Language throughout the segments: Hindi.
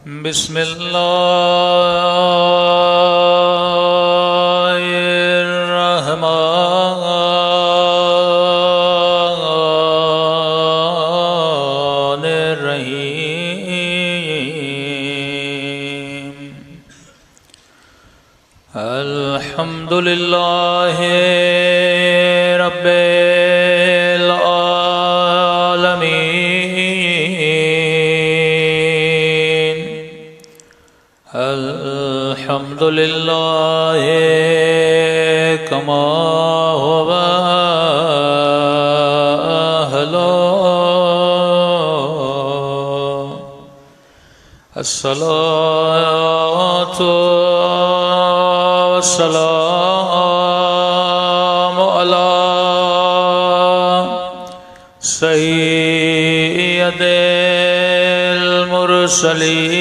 बिस्मिल्लाहिर्रहमानिर्रहीम। अल्हम्दुलिल्लाहि रब्बिल आलमीन। अल्हम्दुलिल्लाहि कमा हुवा अहलो। अस्सलातु वस्सलामु अला सय्यिदिल मुरसलीन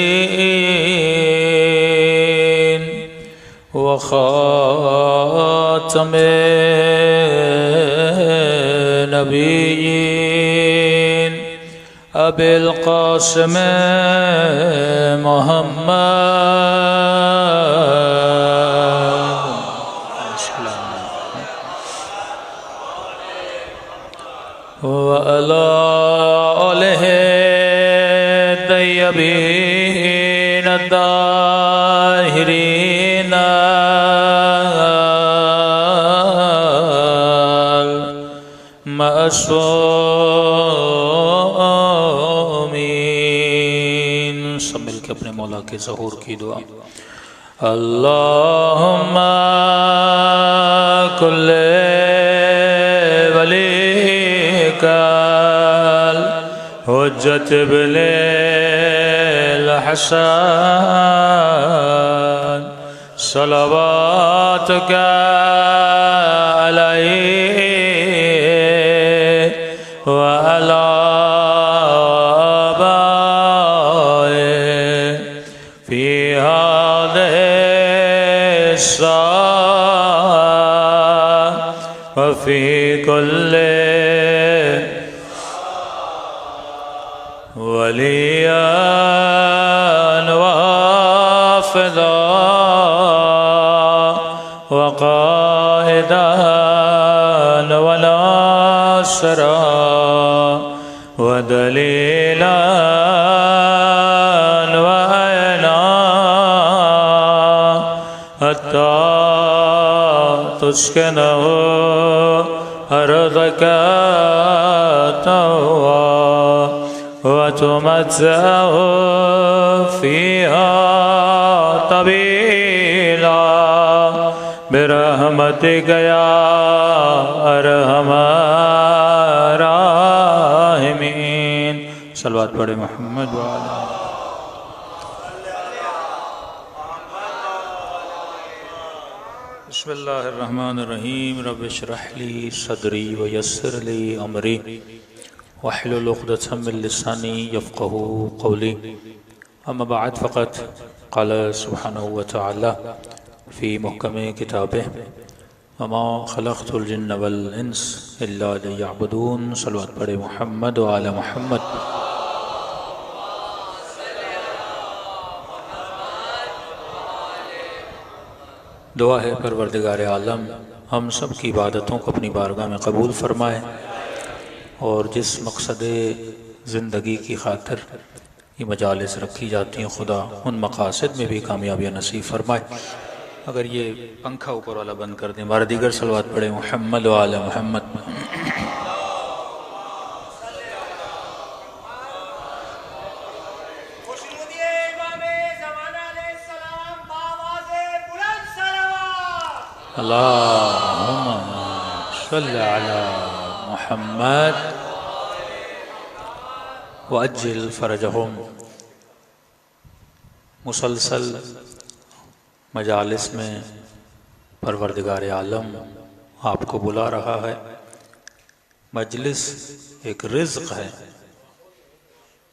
व खातमिन नबिय्यीन अबिल क़ासिम व अला आलिहि तय्यबीन ताहिरीन मअसूमीन। सब मिल के अपने मौला के ज़हूर की दुआ। अल्लाहुम्मा कुल्ले वलीकल हुज्जत बिल हसन सलवातुका अलैहि व अला आबाए फी हादिहि व फी कुल्ले वलियन व हाफ़िज़ा व क़ाइदन व नासिरा व दलीलन व अना हत्ता तुस्किनहु अर्ज़का तवा व तुमत्तिअहु फ़ीहा तवीला बिरहमतिका या अरहमर राहिमीन। सलवात पढ़े मोहम्मद व आला। बिस्मिल्लाहिर्रहमानिर्रहीम। रब्बि इश्रह ली सदरी व यस्सिर ली अमरी वहलुल उक़दतम मिन लिसानी यफ़क़हू क़ौली। अम्मा बअद फ़क़द क़ाल सुब्हानहु व तआला फ़ी मुहकमे किताबिह वमा ख़लक़तुल जिन्न वल इंस इल्ला लियअबुदून। सलवात पढ़े मोहम्मद व आला मोहम्मद। दुआ है परवरदिगार आलम हम सब की इबादतों को अपनी बारगाह में कबूल फरमाए और जिस मकसद ज़िंदगी की खातिर ये मजालिस रखी जाती हैं खुदा उन मकासद में भी कामयाबियाँ नसीब फरमाए। अगर ये पंखा ऊपर वाला बंद कर दें, हमारा दीगर सलवात पढ़े मोहम्मद व आला मोहम्मद। अल्लाहुम्मा सल्लि अला मुहम्मद व अज्जिल फरजहुम। मुसलसल मजालिस में परवरदिगार आलम आपको बुला रहा है। मजलिस एक रिज़्क़ है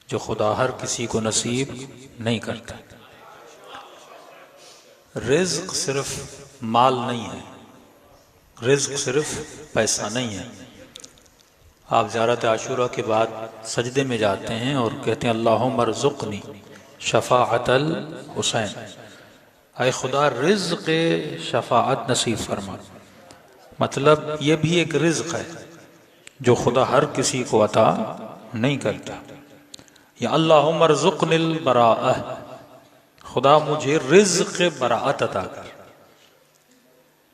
जो खुदा हर किसी को नसीब नहीं करता। रिज़्क़ सिर्फ माल नहीं है, रिज़्क़ सिर्फ पैसा नहीं है। आप ज़ियारत आशूरा के बाद सजदे में जाते हैं और कहते हैं अल्लाहुम्मा रज़ुक़नी शफाअतल हुसैन, आए खुदा रिज़्क़ शफाअत नसीब फरमा। मतलब ये भी एक रिज़्क़ है जो खुदा हर किसी को अता नहीं करता। या अल्लाहुम्मा रज़ुक़निल बराअह, खुदा मुझे रिज़्क़ बराअत अता कर।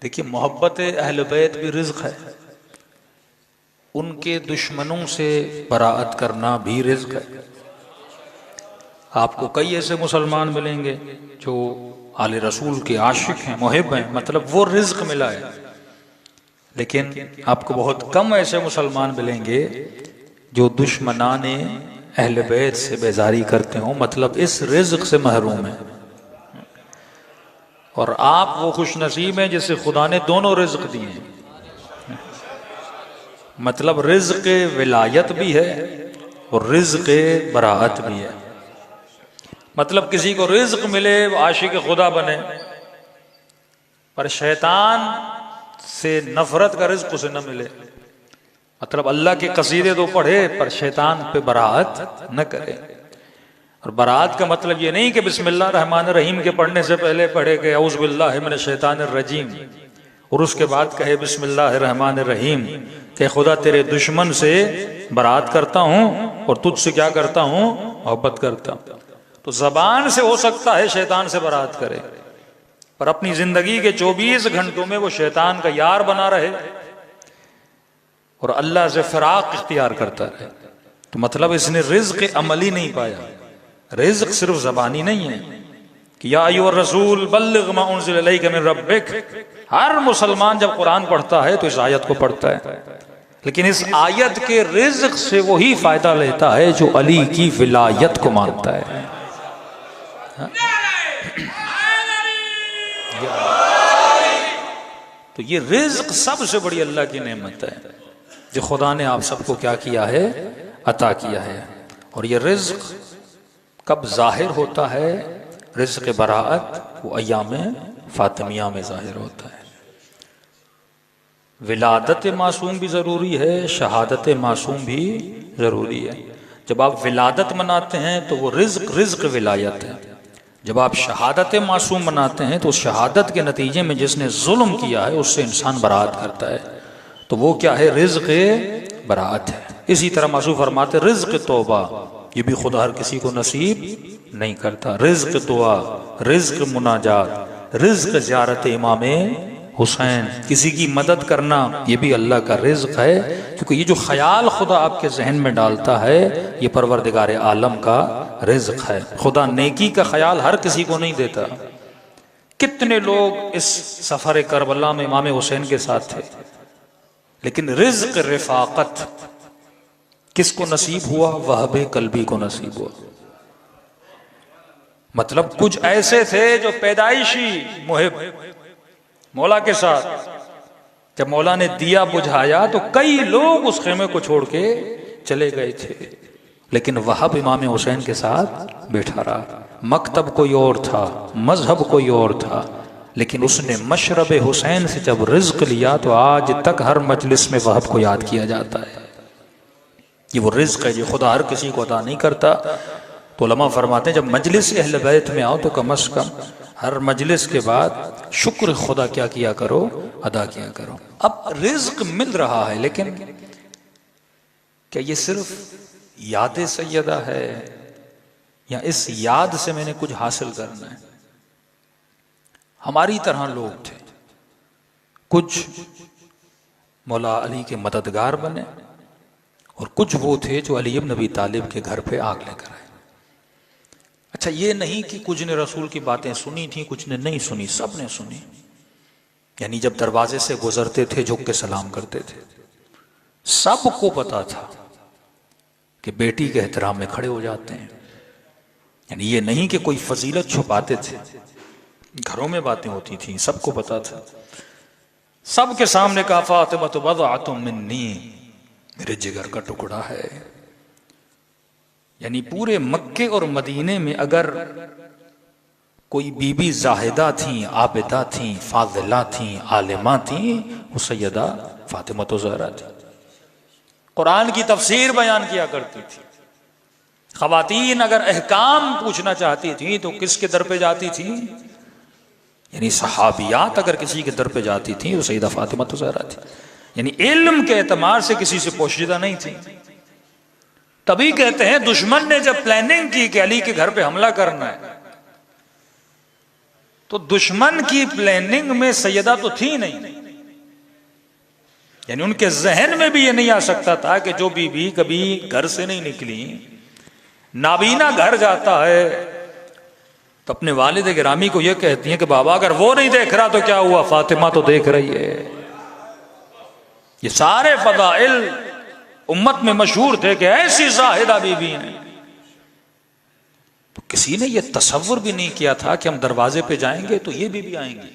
देखिए मोहब्बत अहल बैत भी रिज़्क़ है, उनके दुश्मनों से बराअत करना भी रिज़्क़ है। आपको कई ऐसे मुसलमान मिलेंगे जो आले रसूल के आशिक हैं, मुहिब हैं, मतलब वो रिज़्क़ मिला है। लेकिन आपको बहुत कम ऐसे मुसलमान मिलेंगे जो दुश्मनाने अहल बैत से बेजारी करते हो, मतलब इस रिज़्क़ से महरूम है। और आप वो खुश नसीब हैं जिसे खुदा ने दोनों रिज़्क़ दिए हैं, मतलब रिज़्क़ विलायत भी है और रिज़्क़ बराअत भी है। मतलब किसी को रिज़्क़ मिले वो आशिक खुदा बने, पर शैतान से नफरत का रिज़्क़ उसे न मिले। मतलब अल्लाह के कसीदे तो पढ़े पर शैतान पे बराअत न करे। और बराअत का मतलब ये नहीं कि बिस्मिल्लाह रहमान रहीम के पढ़ने से पहले पढ़े कि औज़ु बिल्लाहि मिनश शैतानिर रजीम और उसके बाद कहे बिस्मिल्लाह रहमान रहीम कि खुदा तेरे दुश्मन से बराअत करता हूँ और तुझसे क्या करता हूँ, मोहब्बत करता हूँ। तो जबान से हो सकता है शैतान से बराअत करे, पर अपनी जिंदगी के 24 घंटों में वो शैतान का यार बना रहे और अल्लाह से फिराक इख्तियार करता रहे। तो मतलब इसने रिज़्क़ अमली नहीं पाया। रिज़्क़ सिर्फ ज़बानी नहीं है कि या अय्युहर रसूल बल्लिग़ मा उन्ज़िला इलैका मिन रब्बिक। हर मुसलमान जब कुरान पढ़ता है तो इस आयत को पढ़ता है, लेकिन इस आयत के रिज़्क़ से वही फायदा लेता है जो अली की विलायत को मानता है। तो ये रिज़्क़ सबसे बड़ी अल्लाह की नेमत है जो खुदा ने आप सबको क्या किया है, अता किया है। और ये रिज़्क़ कब जाहिर होता है? रिज़्क़ बराअत वो अय्याम फातिमिया में जाहिर होता है। विलादत मासूम भी ज़रूरी है, शहादत मासूम भी ज़रूरी है। जब आप विलादत मनाते हैं तो वो रिज़्क़ विलायत है। जब आप शहादत मासूम मनाते हैं तो शहादत के नतीजे में जिसने जुल्म किया है उससे इंसान बराअत करता है, तो वो क्या है? रिज़्क़ बराअत है। इसी तरह मासूम फरमाते रिज़्क़ तौबा ये भी खुदा हर किसी को नसीब नहीं करता। रिज़्क़ दुआ, रिज़्क़ मुनाजात, रिज़्क़ ज़ियारत इमाम हुसैन, किसी की मदद करना, ये भी अल्लाह का रिज़्क़ है। क्योंकि ये जो ख्याल खुदा आपके जहन में डालता है ये परवरदिगार आलम का रिज़्क़ है। खुदा नेकी का ख्याल हर किसी को नहीं देता। कितने लोग इस सफ़र करबला में इमाम हुसैन के साथ थे, लेकिन रिज़्क़ रिफ़ाक़त किसको नसीब हुआ? वहबे कल्बी को नसीब हुआ। मतलब कुछ ऐसे थे जो पैदाइशी मुहिब मौला के साथ, जब मौला ने दिया बुझाया तो कई लोग उस खेमे को छोड़ के चले गए थे, लेकिन वहाब इमाम हुसैन के साथ बैठा रहा। मकतब कोई और था, मजहब कोई और था, लेकिन उसने मशरब हुसैन से जब रिज़्क़ लिया तो आज तक हर मजलिस में वहाब को याद किया जाता है। ये वो रिज़्क़ है जो खुदा हर किसी को अता नहीं करता। तो उलमा फरमाते हैं जब मजलिस अहल बैत में आओ तो कम अज़ कम हर मजलिस के बाद शुक्र खुदा क्या किया करो, अदा किया करो। अब रिज़्क़ मिल रहा है, लेकिन क्या ये सिर्फ याद सैयदा है या इस याद से मैंने कुछ हासिल करना है? हमारी तरह लोग थे, कुछ मौला अली के मददगार बने और कुछ वो थे जो अली इब्न अबी तालिब के घर पे आग लेकर आए। अच्छा, ये नहीं कि कुछ ने रसूल की बातें सुनी थी, कुछ ने नहीं सुनी, सब ने सुनी। यानी जब दरवाजे से गुजरते थे झुक के सलाम करते थे। सबको पता था कि बेटी के एहतराम में खड़े हो जाते हैं। यानी ये नहीं कि कोई फजीलत छुपाते थे, घरों में बातें होती थी, सबको पता था। सबके सामने कहा फातिमा तो बज़अतुम मिन्नी, मेरे जिगर का टुकड़ा है। यानी पूरे मक्के और मदीने में अगर कोई बीबी जाहिदा थी, आबिदा थी, फाजिला थी, आलिमा थी, वो सैयदा फातिमा तो ज़हरा थी। कुरान की तफसीर बयान किया करती थी, ख़वातीन अगर अहकाम पूछना चाहती थी तो किसके दर पे जाती थी? यानी सहाबियात अगर किसी के दर पे जाती थी तो सैयदा फातिमा तो ज़हरा थी। यानी इल्म के एतमार से किसी से पोशीदा नहीं थी। तभी कहते हैं दुश्मन ने जब प्लानिंग की कि अली के घर पे हमला करना है, तो दुश्मन की प्लानिंग में सैयदा तो थी नहीं। यानी उनके जहन में भी ये नहीं आ सकता था कि जो बीबी कभी घर से नहीं निकली, नाबीना घर जाता है तो अपने वालिद गिरामी को यह कहती है कि बाबा अगर वो नहीं देख रहा तो क्या हुआ, फातिमा तो देख रही है। ये सारे फदाइल उम्मत में मशहूर थे कि ऐसी जाहिदा बीबी हैं। तो किसी ने यह तसव्वुर भी नहीं किया था कि हम दरवाजे पे जाएंगे तो ये बीबी आएंगी।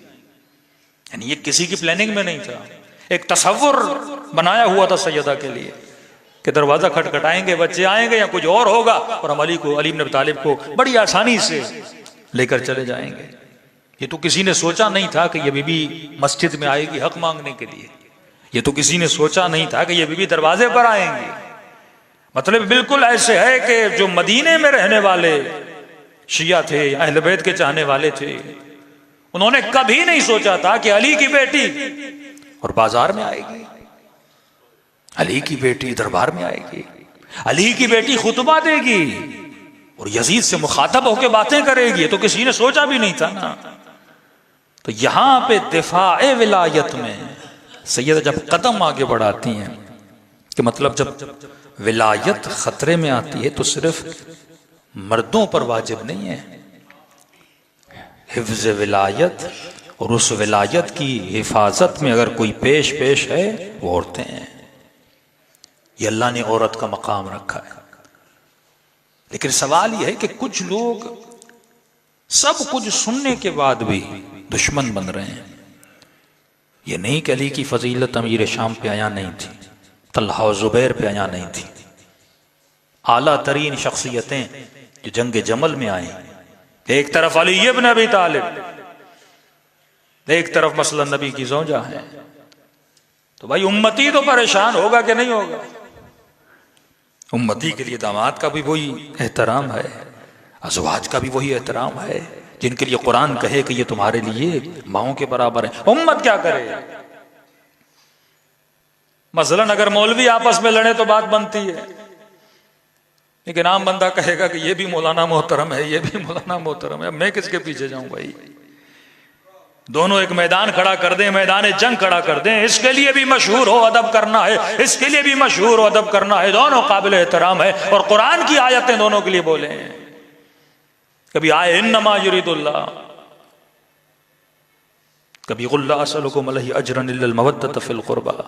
यानी ये किसी की प्लानिंग में नहीं था, एक तसव्वुर बनाया हुआ था सैयदा के लिए कि दरवाजा खटखटाएंगे, बच्चे आएंगे या कुछ और होगा और हम अली इब्न अबी तालिब को बड़ी आसानी से लेकर चले जाएंगे। ये तो किसी ने सोचा नहीं था कि ये बीबी मस्जिद में आएगी हक मांगने के लिए। ये तो किसी ने सोचा नहीं था कि ये बीबी दरवाजे पर आएंगे। मतलब बिल्कुल ऐसे है कि जो मदीने में रहने वाले शिया थे, अहले बैत के चाहने वाले थे, उन्होंने कभी नहीं सोचा था कि अली की बेटी और बाजार में आएगी, अली की बेटी दरबार में आएगी, अली की बेटी खुतबा देगी और यजीद से मुखातब होकर बातें करेगी। ये तो किसी ने सोचा भी नहीं था ना। तो यहां पे दिफाए विलायत में सैयदा जब कदम आगे बढ़ाती हैं कि मतलब जब विलायत खतरे में आती है तो सिर्फ मर्दों पर वाजिब नहीं है, हिफ्ज विलायत और उस विलायत की हिफाजत में अगर कोई पेश है वो औरतें हैं। ये अल्लाह ने औरत का मकाम रखा है। लेकिन सवाल यह है कि कुछ लोग सब कुछ सुनने के बाद भी दुश्मन बन रहे हैं। ये नहीं कि अली की फजीलत अमीर शाम पे आया नहीं थी, तल्हा और जुबैर पे आया नहीं थी। आला तरीन शख्सियतें जो जंग जमल में आई, एक तरफ अली इब्न अबी तालिब, एक तरफ मसलन नबी की ज़ौजा है। तो भाई उम्मती तो परेशान होगा कि नहीं होगा? उम्मती के लिए दामाद का भी वही एहतराम है, अज़वाज का भी वही एहतराम है, जिनके लिए कुरान कहे कि ये तुम्हारे लिए माओं के बराबर है। उम्मत क्या करे? मसलन अगर मौलवी आपस में लड़े तो बात बनती है, लेकिन आम बंदा कहेगा कि ये भी मौलाना मोहतरम है, ये भी मौलाना मोहतरम है, मैं किसके पीछे जाऊं भाई? दोनों एक मैदान खड़ा कर दें, मैदान जंग खड़ा कर दें, इसके लिए भी मशहूर हो अदब करना है, इसके लिए भी मशहूर हो अदब करना है, दोनों काबिल एहतराम है। और कुरान की आयतें दोनों के लिए बोले हैं। कभी आए इन्नमा युरिदुल्लाह, कभी कुल ला असअलुकुम अलैहि अजरन इल्लल मवद्दत फिल कुर्बा,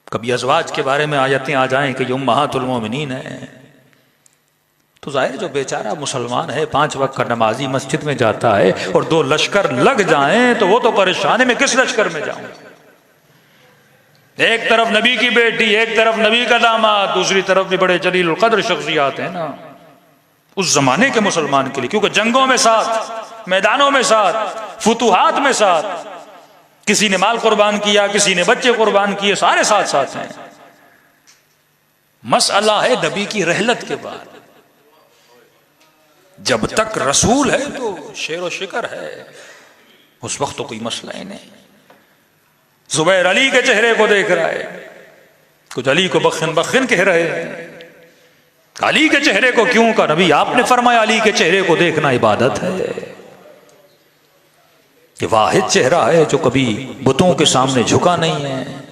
कभी अज़वाज के बारे में आयतें आ जाएं कि ये उम्महातुल मोमिनीन है। तो जाहिर जो बेचारा मुसलमान है, 5 वक्त का नमाजी मस्जिद में जाता है और 2 लश्कर लग जाएं तो वो तो परेशानी में किस लश्कर में जाऊं? एक तरफ नबी की बेटी, एक तरफ नबी का दामाद, दूसरी तरफ भी बड़े जलील कद्र शख्सियात हैं ना उस जमाने के मुसलमान के लिए। क्योंकि जंगों में साथ, मैदानों में साथ, फुतुहात में साथ, किसी ने माल कुर्बान किया, किसी ने बच्चे कुर्बान किए, सारे साथ साथ हैं। मसला है नबी की रहलत के बाद, जब तक रसूल है तो शेर व शिकर है, उस वक्त तो कोई मसला ही नहीं। जुबैर अली के चेहरे को देख रहा है, कुछ अली को बखन बखन कह रहे हैं। अली के चेहरे को क्यों का? नबी आपने फरमाया अली के चेहरे को देखना इबादत है। ये वाहिद चेहरा है जो कभी बुतों के सामने झुका नहीं है।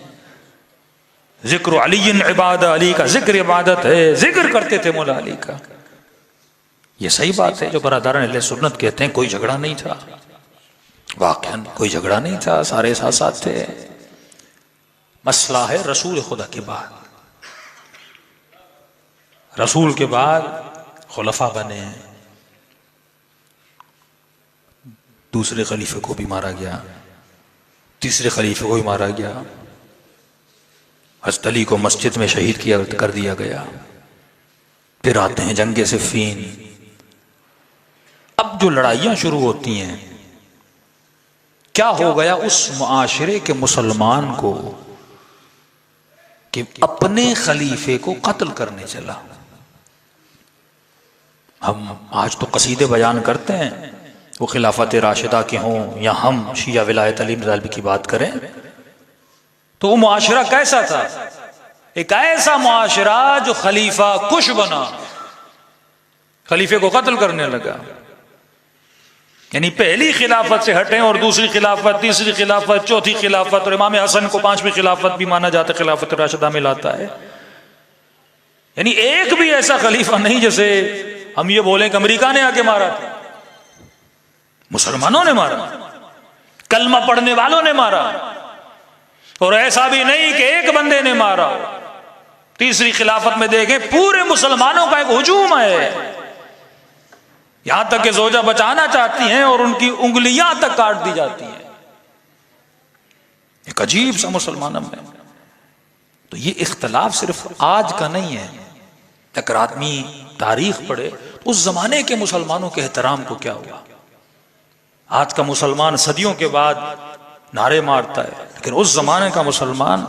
जिक्र अली इबादत, अली का जिक्र इबादत है। जिक्र करते थे मौला अली का। ये सही बात है जो बरादरान अहले सुन्नत कहते हैं कोई झगड़ा नहीं था, वाकई कोई झगड़ा नहीं था, सारे साथ साथ थे। मसला है रसूल खुदा के बाद, रसूल के बाद खुलफा बने, दूसरे खलीफे को भी मारा गया, तीसरे खलीफे को भी मारा गया, हज़रत अली को मस्जिद में शहीद कर दिया गया। फिर आते हैं जंगे सिफ़ीन। अब जो लड़ाइयां शुरू होती हैं, क्या हो गया उस मुआशरे के मुसलमान को कि अपने खलीफे को कत्ल करने चला। हम आज तो कसीदे बयान करते हैं, वो खिलाफत राशिदा के हों या हम शिया विलायत अली रज़ी की बात करें, तो वो मुआशरा कैसा था? एक ऐसा मुआशरा जो खलीफा कुश बना, खलीफे को कत्ल करने लगा। यानी पहली खिलाफत से हटें और दूसरी खिलाफत, तीसरी खिलाफत, चौथी खिलाफत, और इमाम हसन को पांचवी खिलाफत भी माना जाता है, खिलाफत राशिदा में लाता है। यानी एक भी ऐसा खलीफा नहीं जैसे हम ये बोलें कि अमेरिका ने आके मारा था, मुसलमानों ने मारा, कलमा पढ़ने वालों ने मारा। और ऐसा भी नहीं कि एक बंदे ने मारा। तीसरी खिलाफत में देखें पूरे मुसलमानों का एक हुजूम है, यहां तक कि जोजा बचाना चाहती हैं और उनकी उंगलियां तक काट दी जाती हैं। एक अजीब सा मुसलमानों में। तो ये इख्तलाफ सिर्फ आज का नहीं है। अगर आदमी तारीख पढ़े तो उस जमाने के मुसलमानों के एहतराम को क्या हुआ। आज का मुसलमान सदियों के बाद नारे मारता है, लेकिन उस जमाने का मुसलमान,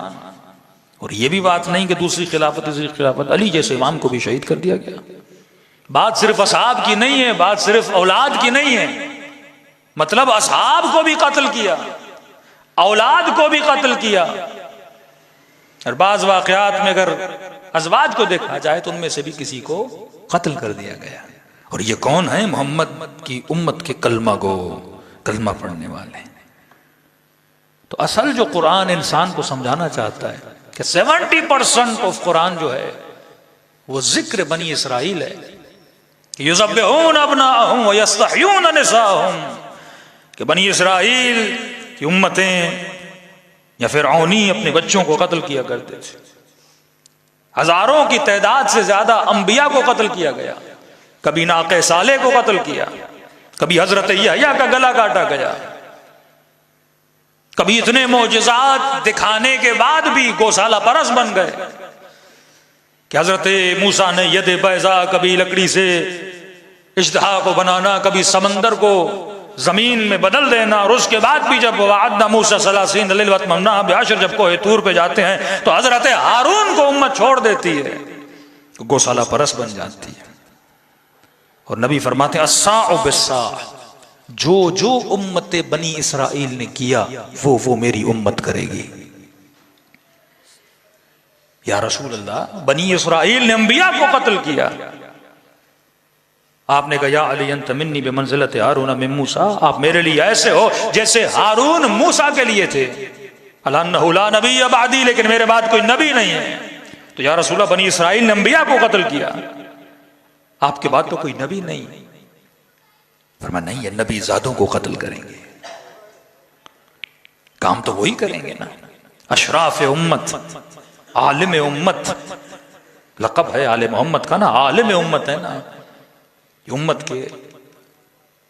और ये भी बात नहीं कि दूसरी खिलाफत तीसरी खिलाफत, अली जैसे इमाम को भी शहीद कर दिया गया। बात सिर्फ असहाब की नहीं है, बात सिर्फ औलाद की नहीं है, मतलब असहाब को भी कत्ल किया, औलाद को भी कत्ल किया। और बाज वाकयात में अगर अज़वाज को देखा जाए तो उनमें से भी किसी को कत्ल कर दिया गया। और ये कौन है? मोहम्मद की उम्मत के कलमा गो, कलमा पढ़ने वाले। तो असल जो कुरान इंसान को समझाना चाहता है कि 70% ऑफ कुरान जो है वो जिक्र बनी इसराइल है, युज़ब्बिहून अब्नाअहुम व यस्तहयून निसाअहुम, कि बनी इसराइल की उम्मतें या फिरऔनी अपने बच्चों को कत्ल किया करते थे। हजारों की तादाद से ज्यादा अंबिया को कत्ल किया गया। कभी नाक़े साले को कत्ल किया, कभी हजरत यहया का गला काटा गया, कभी इतने मोजज़ात दिखाने के बाद भी गौशाला परस बन गए कि हजरत मूसा ने यद बैजा, कभी लकड़ी से इज्तिहा को बनाना, कभी समंदर को जमीन में बदल देना। और उसके बाद भी जब वादना मूसा सलासीन लैलतमन्ना बिअश्र, जब कोहे तूर पे जाते हैं तो हजरत हारून को उम्मत छोड़ देती है, तो गौशाला परस बन जाती है। और नबी फरमाते हैं अस्साउ बिस्साह, जो जो उम्मत बनी इसराइल ने किया वो मेरी उम्मत करेगी। या रसूल अल्लाह, बनी इसराइल ने अंबिया को कत्ल किया। आपने कहा या अली अंत मिन्नी बिमंज़िलति हारून मिन मूसा, आप मेरे लिए ऐसे हो जैसे हारून मूसा के लिए थे। अल्लाहु ला नबी बादी, लेकिन मेरे बाद कोई नबी नहीं है। तो या रसूल अल्लाह, बनी इसराइल ने अंबिया को कत्ल किया, आपके बाद तो कोई नबी नहीं। फरमाया नहीं, ये नबी ज़ादों को कत्ल करेंगे, काम तो वही करेंगे ना। अशराफ उम्मत, आलिम उम्मत, लक़ब है आले मोहम्मद का ना, आलिम उम्मत है ना, उम्मत के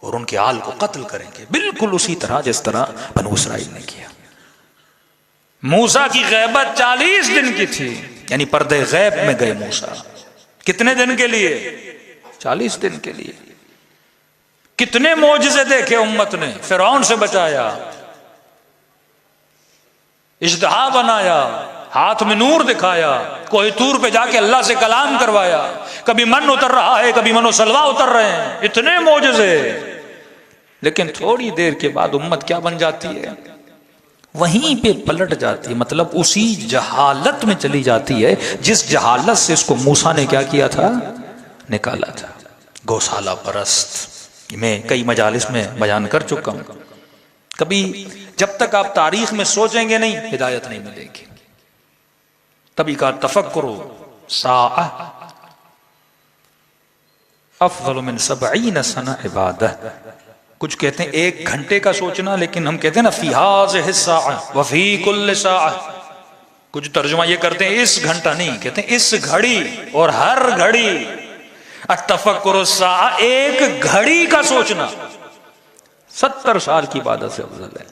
और उनके आल को कत्ल करेंगे, बिल्कुल उसी तरह जिस तरह बनु इसराइल ने किया। मूसा की गैबत 40 दिन की थी, यानी पर्दे गैब में गए मूसा। कितने दिन के लिए? 40 दिन के लिए। कितने मौजज़े देखे उम्मत ने, फिरौन से बचाया, इज्तिहा बनाया, हाथ में नूर दिखाया, कोई तूर पे जाके अल्लाह से कलाम करवाया, कभी मन उतर रहा है, कभी मनो सलवा उतर रहे हैं, इतने मौजज़े। लेकिन थोड़ी देर के बाद उम्मत क्या बन जाती है? वहीं पे पलट जाती है, मतलब उसी जहालत में चली जाती है जिस जहालत से इसको मूसा ने क्या किया था, निकाला था। गौशाला परस्त मैं कई मजालिस में बयान कर चुका हूं। कभी जब तक आप तारीख में सोचेंगे नहीं, हिदायत नहीं मिलेगी। तभी का तफक्कुरु साअह अफज़ल मिन 70 सना इबादह। कुछ कहते हैं 1 घंटे का सोचना, लेकिन हम कहते हैं ना फी हाज़िहि साअह व फी कुल्लि साअह। कुछ तर्जुमा ये करते हैं इस घंटा नहीं, कहते हैं इस घड़ी और हर घड़ी। अतफक्कुरु साअह, 1 घड़ी का सोचना 70 साल की इबादत से अफजल है।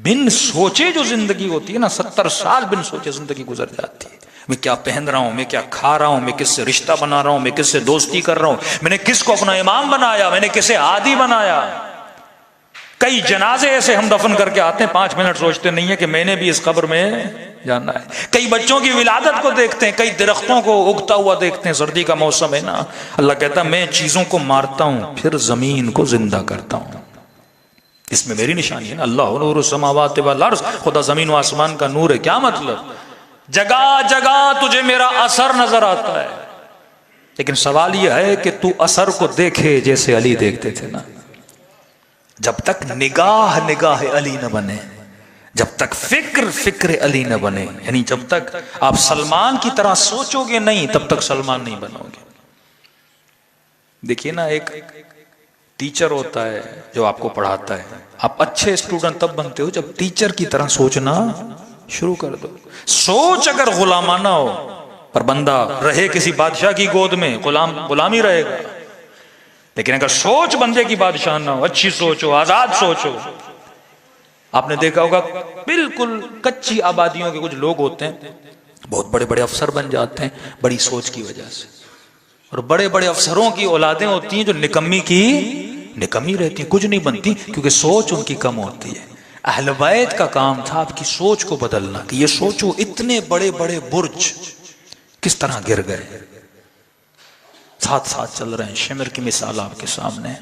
बिन सोचे जो जिंदगी होती है ना, 70 साल बिन सोचे जिंदगी गुजर जाती है। मैं क्या पहन रहा हूं, मैं क्या खा रहा हूं, मैं किससे रिश्ता बना रहा हूं, मैं किससे दोस्ती कर रहा हूं, मैंने किसको अपना इमाम बनाया, मैंने किसे आदी बनाया। कई जनाजे ऐसे हम दफन करके आते हैं, 5 मिनट सोचते नहीं है कि मैंने भी इस कब्र में जाना है। कई बच्चों की विलादत को देखते हैं, कई दरख्तों को उगता हुआ देखते हैं। सर्दी का मौसम है ना, अल्लाह कहता है मैं चीजों को मारता हूं फिर जमीन को जिंदा करता हूं। इसमें मेरी निशानी है ना, अल्लाह नूर समावात वल अर्ज़, खुदा जमीन व आसमान का नूर है। क्या मतलब? जगह जगह तुझे मेरा असर नजर आता है, लेकिन सवाल यह है कि तू असर को देखे जैसे अली देखते थे ना। जब तक निगाह निगाह अली न बने, जब तक फिक्र फिक्र अली न बने, यानी जब तक आप सलमान की तरह सोचोगे नहीं, तब तक सलमान नहीं बनोगे। देखिए ना, एक टीचर होता है जो आपको पढ़ाता है। आप अच्छे स्टूडेंट तब बनते हो जब टीचर की तरह सोचना शुरू कर दो। सोच अगर गुलामाना हो, पर बंदा रहे किसी बादशाह की गोद में, गुलामी रहेगा। लेकिन अगर सोच बंदे की बादशाह ना हो, अच्छी सोच हो, आजाद सोच हो। आपने देखा होगा बिल्कुल कच्ची आबादियों के कुछ लोग होते हैं, बहुत बड़े बड़े अफसर बन जाते हैं बड़ी सोच की वजह से, और बड़े बड़े अफसरों की औलादें होती हैं जो निकम्मी की निकम्मी रहती हैं, कुछ नहीं बनती, क्योंकि सोच उनकी कम होती है। अहले बैत का काम था आपकी सोच को बदलना, कि ये सोचो इतने बड़े बड़े बुर्ज किस तरह गिर गए, साथ साथ चल रहे हैं। शिमर की मिसाल आपके सामने,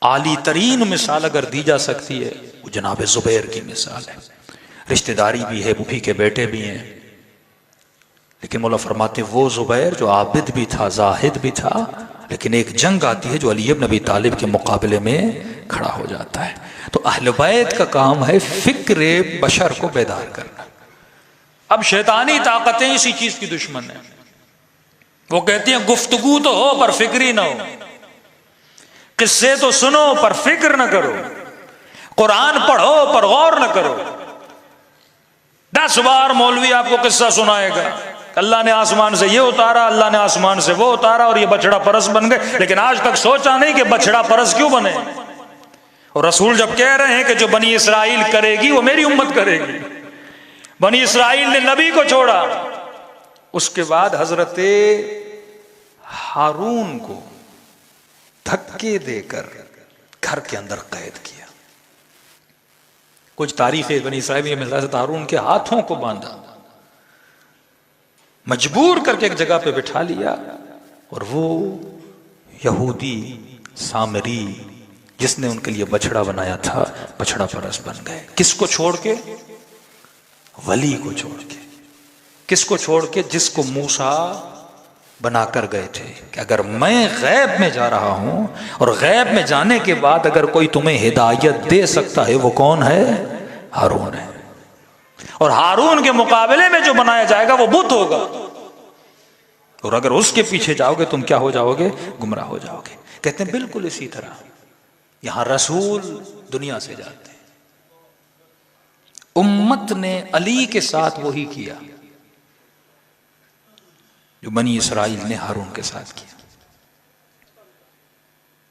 आली तरीन मिसाल अगर दी जा सकती है वो जनाब जुबैर की मिसाल है। रिश्तेदारी भी है, बुफी के बेटे भी हैं, लेकिन मौला फरमाते वो जुबैर जो आबिद भी था, जाहिद भी था, लेकिन एक जंग आती है जो अली इब्न अबी तालिब के मुकाबले में खड़ा हो जाता है। तो अहले बैत का काम है फिक्र बशर को बेदार करना। अब शैतानी ताकतें इसी चीज की दुश्मन है। वो कहती हैं गुफ्तगू तो हो पर फिक्री ना हो, किस्से तो सुनो पर फिक्र ना करो, कुरान पढ़ो पर गौर ना करो। 10 बार मौलवी आपको किस्सा सुनाएगा, अल्लाह ने आसमान से ये उतारा, अल्लाह ने आसमान से वो उतारा, और ये बछड़ा परस बन गए, लेकिन आज तक सोचा नहीं कि बछड़ा परस क्यों बने। और रसूल जब कह रहे हैं कि जो बनी इसराइल करेगी वो मेरी उम्मत करेगी, बनी इसराइल ने नबी को छोड़ा, उसके बाद हजरत हारून को धक्के देकर घर के अंदर कैद किया। कुछ तारीखें बनी इसराइल में मिलता है, हारून के हाथों को बांधा, मजबूर करके एक जगह पे बिठा लिया, और वो यहूदी सामरी जिसने उनके लिए बछड़ा बनाया था, बछड़ा परस बन गए। किसको छोड़ के? वली को छोड़ के। किसको छोड़ के? जिसको मूसा बनाकर गए थे कि अगर मैं गैब में जा रहा हूं, और गैब में जाने के बाद अगर कोई तुम्हें हिदायत दे सकता है वो कौन है? हारून है। और हारून के मुकाबले में जो बनाया जाएगा वो बुत होगा, और अगर उसके पीछे जाओगे तुम क्या हो जाओगे? गुमराह हो जाओगे। कहते हैं बिल्कुल इसी तरह यहां रसूल दुनिया से जाते हैं। उम्मत ने अली के साथ वही किया जो बनी इसराइल ने हारून के साथ किया।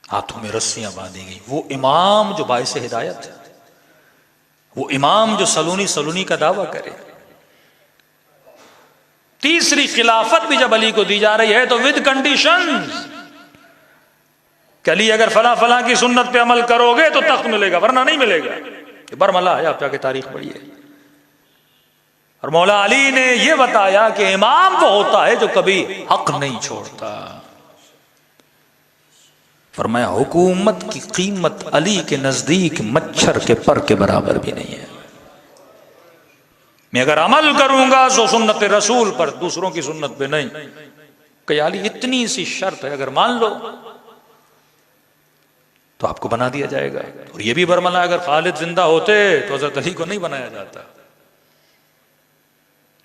हाथों में रस्सियां बांधी गई। वो इमाम जो बाइस हिदायत है, वो इमाम जो सलूनी का दावा करे। तीसरी खिलाफत भी जब अली को दी जा रही है तो विद कंडीशंस, कि अली अगर फला फला की सुन्नत पे अमल करोगे तो तख्त मिलेगा, वरना नहीं मिलेगा। ये बरमला है, आप जाके तारीख पढ़िए। और मौला अली ने यह बताया कि इमाम वो होता है जो कभी हक नहीं छोड़ता। फरमाया हुकूमत की कीमत अली के नजदीक मच्छर के पर के बराबर भी नहीं है। मैं अगर अमल करूंगा तो सुन्नत रसूल पर, दूसरों की सुन्नत पे नहीं। कि अली इतनी सी शर्त है, अगर मान लो तो आपको बना दिया जाएगा। और यह भी बरमला, अगर खालिद जिंदा होते तो हजरत अली को नहीं बनाया जाता।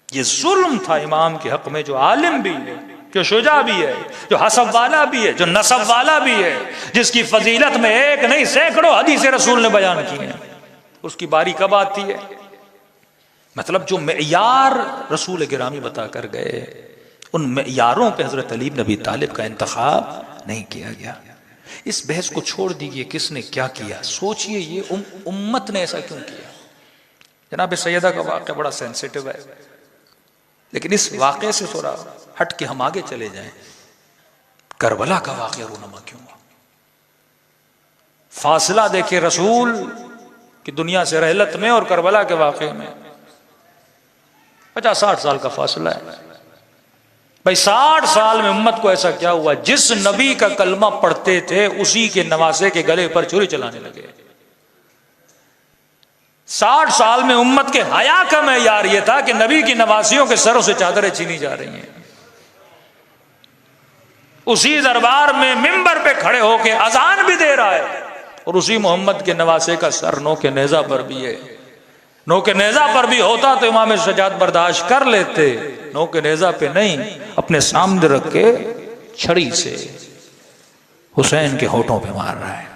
ये जुल्म था इमाम के हक में, जो आलिम भी है, जो शुजा भी है, जो हसब वाला भी है, जो नसब वाला भी है, जिसकी फजीलत में एक नहीं सैकड़ों हदीस रसूल ने बयान की है, उसकी बारी कब आती है? मतलब जो मेयार रसूल गिरामी बता कर गए, उन मेयारों पे हजरत अली इब्न अबी तालिब का इंतखाब नहीं किया गया। इस बहस को छोड़ दीजिए, किसने क्या किया सोचिए, ये उम्मत ने ऐसा क्यों किया। जनाब सैयदा का वाक़या बड़ा सेंसिटिव है, लेकिन इस वाक़े से थोड़ा हट के हम आगे चले जाएं। करबला का वाक़या रूनमा क्यों हुआ? फासला देखे रसूल की दुनिया से रहलत में और करबला के वाक़े में 50-60 साल का फासला है। भाई 60 साल में उम्मत को ऐसा क्या हुआ, जिस नबी का कलमा पढ़ते थे उसी के नवासे के गले पर छुरी चलाने लगे। 60 साल में उम्मत के हया का मेयार यह था कि नबी की नवासियों के सरों से चादरें छीनी जा रही हैं। उसी दरबार में मिंबर पे खड़े होके अजान भी दे रहा है और उसी मोहम्मद के नवासे का सर नो के नेजा पर भी है। नो के नेजा पर भी होता तो इमाम सजाद बर्दाश्त कर लेते, नो के नेजा पे नहीं, अपने सामने रख के छड़ी से हुसैन के होठों पे मार रहा है।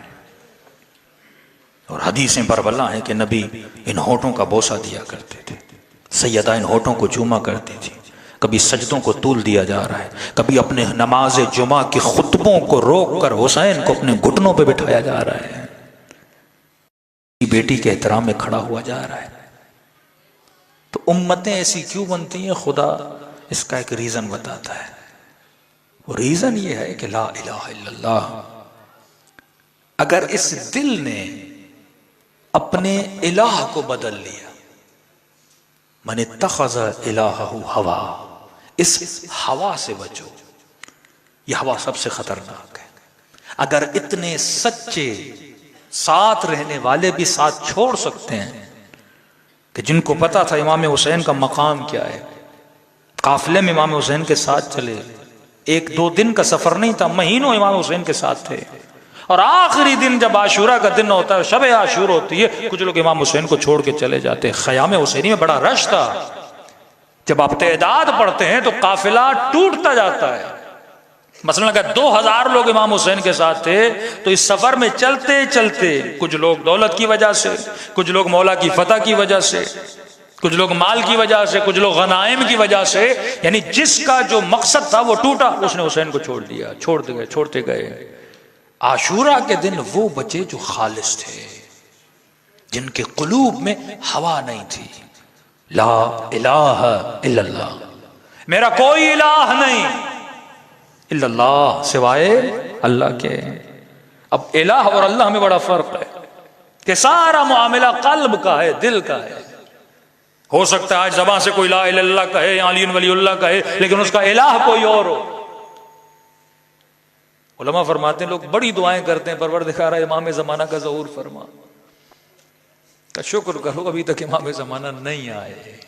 और हदीसें बरबला है कि नबी इन होठों का बोसा दिया करते थे, सैयदा इन होठों को चूमा करती थी। कभी सजदों को तूल दिया जा रहा है, कभी अपने नमाज जुमा के खुतबों को रोक कर हुसैन को अपने घुटनों पे बिठाया जा रहा है, बेटी के एहतराम में खड़ा हुआ जा रहा है। तो उम्मतें ऐसी क्यों बनती हैं, खुदा इसका एक रीजन बताता है। वो रीजन ये है कि ला इलाहा इल्लल्लाह, अगर इस दिल ने अपने इलाह को बदल लिया, मन इत्तखज़ इलाहहु हवा, इस हवा से बचो। यह हवा सबसे खतरनाक है। अगर इतने सच्चे साथ रहने वाले भी साथ छोड़ सकते हैं कि जिनको पता था इमाम हुसैन का मकाम क्या है, काफिले में इमाम हुसैन के साथ चले, 1-2 दिन का सफर नहीं था, महीनों इमाम हुसैन के साथ थे। और आखिरी दिन जब आशूरा का दिन होता है, शब आशूर होती है, कुछ लोग इमाम हुसैन को छोड़ के चले जाते हैं। ख़याम हुसैनी में बड़ा रश था। जब आप तहदाद पढ़ते हैं तो काफिला टूटता जाता है। मसलन अगर 2000 लोग इमाम हुसैन के साथ थे तो इस सफर में चलते चलते कुछ लोग दौलत की वजह से, कुछ लोग मौला की फतह की वजह से, कुछ लोग माल की वजह से, कुछ लोग गनाइम की वजह से, यानी जिसका जो मकसद था वो टूटा, उसने हुसैन को छोड़ दिया, छोड़ते गए। आशूरा के दिन वो बचे जो खालिस थे, जिनके कुलूब में हवा नहीं थी। ला इलाहा इल्लल्लाह, मेरा कोई इलाह नहीं इल्लल्लाह, सिवाय अल्लाह के। अब इलाह और अल्लाह में बड़ा फर्क है कि सारा मामला कल्ब का है, दिल का है। हो सकता है आज ज़बान से कोई ला इलाहा इल्लल्लाह कहे या अली वलीउल्लाह कहे, लेकिन उसका इलाह कोई और हो। उलमा फरमाते हैं, लोग बड़ी दुआएं करते हैं, परवरदिगार इमाम ज़माना का ज़हूर फरमा, का शुक्र करो अभी तक इमाम ज़माना नहीं आए।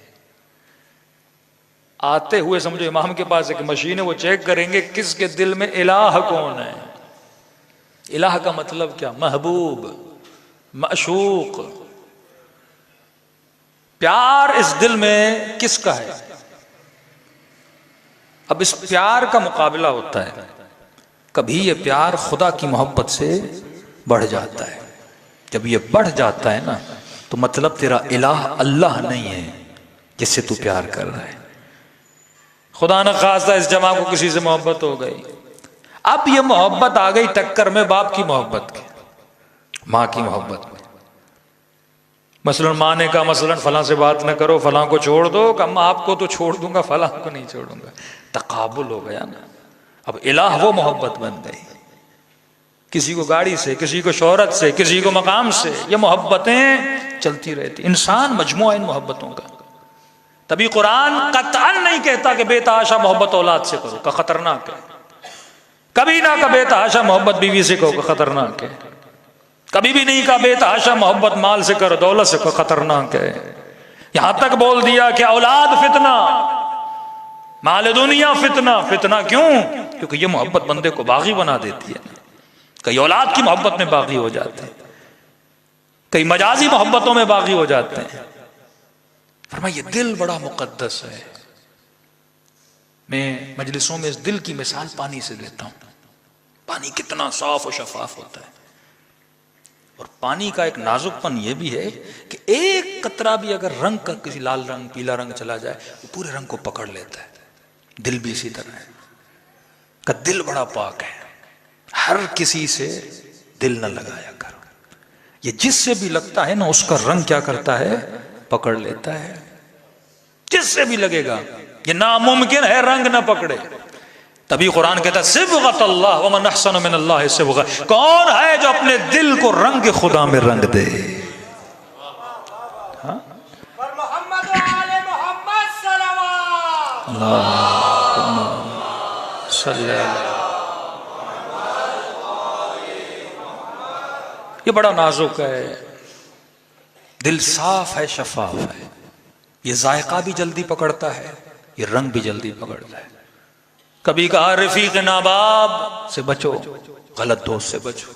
आते हुए समझो इमाम के पास एक मशीन है, वो चेक करेंगे किसके दिल में इलाह कौन है। इलाह का मतलब क्या, महबूब, माशूक, प्यार इस दिल में किसका है। अब इस प्यार का मुकाबला होता है, कभी ये प्यार खुदा की मोहब्बत से बढ़ जाता है। जब ये बढ़ जाता है ना, तो मतलब तेरा इलाह अल्लाह नहीं है जिससे तू प्यार कर रहा है। खुदा न खास्ता इस जमा को किसी से मोहब्बत हो गई, अब ये मोहब्बत आ गई टक्कर में बाप की मोहब्बत के, माँ की मोहब्बत में। मसलन माँ ने कहा मसलन फलां से बात न करो, फलां को छोड़ दो, कहा मैं आपको तो छोड़ दूंगा, फलां को नहीं छोड़ूंगा। तकाबुल हो गया ना। अब इलाह वो मोहब्बत बन गई, किसी को गाड़ी से, किसी को शोहरत से, किसी को मकाम से, ये मोहब्बतें चलती रहती। इंसान मजमुआ इन मोहब्बतों का। तभी कुरान कतअन नहीं कहता कि बेतहाशा मोहब्बत औलाद से करो, का खतरनाक है। कभी ना का बेतहाशा मोहब्बत बीवी से करो, का खतरनाक है। कभी भी नहीं कहा बेतहाशा मोहब्बत माल से करो, दौलत से करो, खतरनाक है। यहां तक बोल दिया कि औलाद फितना, माल दुनिया फितना। फितना क्यों? क्योंकि ये मोहब्बत बंदे को बागी बना देती है। कई औलाद की मोहब्बत में बागी हो जाते हैं, कई मजाजी मोहब्बतों में बागी हो जाते हैं। फरमाया ये दिल बड़ा मुकद्दस है। मैं मजलिसों में इस दिल की मिसाल पानी से देता हूं। पानी कितना साफ और शफाफ होता है, और पानी का एक नाजुकपन यह भी है कि एक कतरा भी अगर रंग का, किसी लाल रंग पीला रंग चला जाए, वो पूरे रंग को पकड़ लेता है। दिल भी इसी तरह है, का दिल बड़ा पाक है। हर किसी से दिल न लगाया करो, ये जिससे भी लगता है ना उसका रंग क्या करता है, पकड़ लेता है। जिससे भी लगेगा, ये नामुमकिन है रंग ना पकड़े। तभी कुरान कहता है सिबगतल्लाह व मन अहसनु मिनल्लाह सिबगा, कौन है जो अपने दिल को रंग खुदा में रंग दे। हाँ? ये बड़ा नाजुक है, दिल साफ है, शफाफ है, ये जायका भी जल्दी पकड़ता है, ये रंग भी जल्दी पकड़ता है। कभी कहा रफीक नाबाब से बचो, गलत दोस्त से बचो।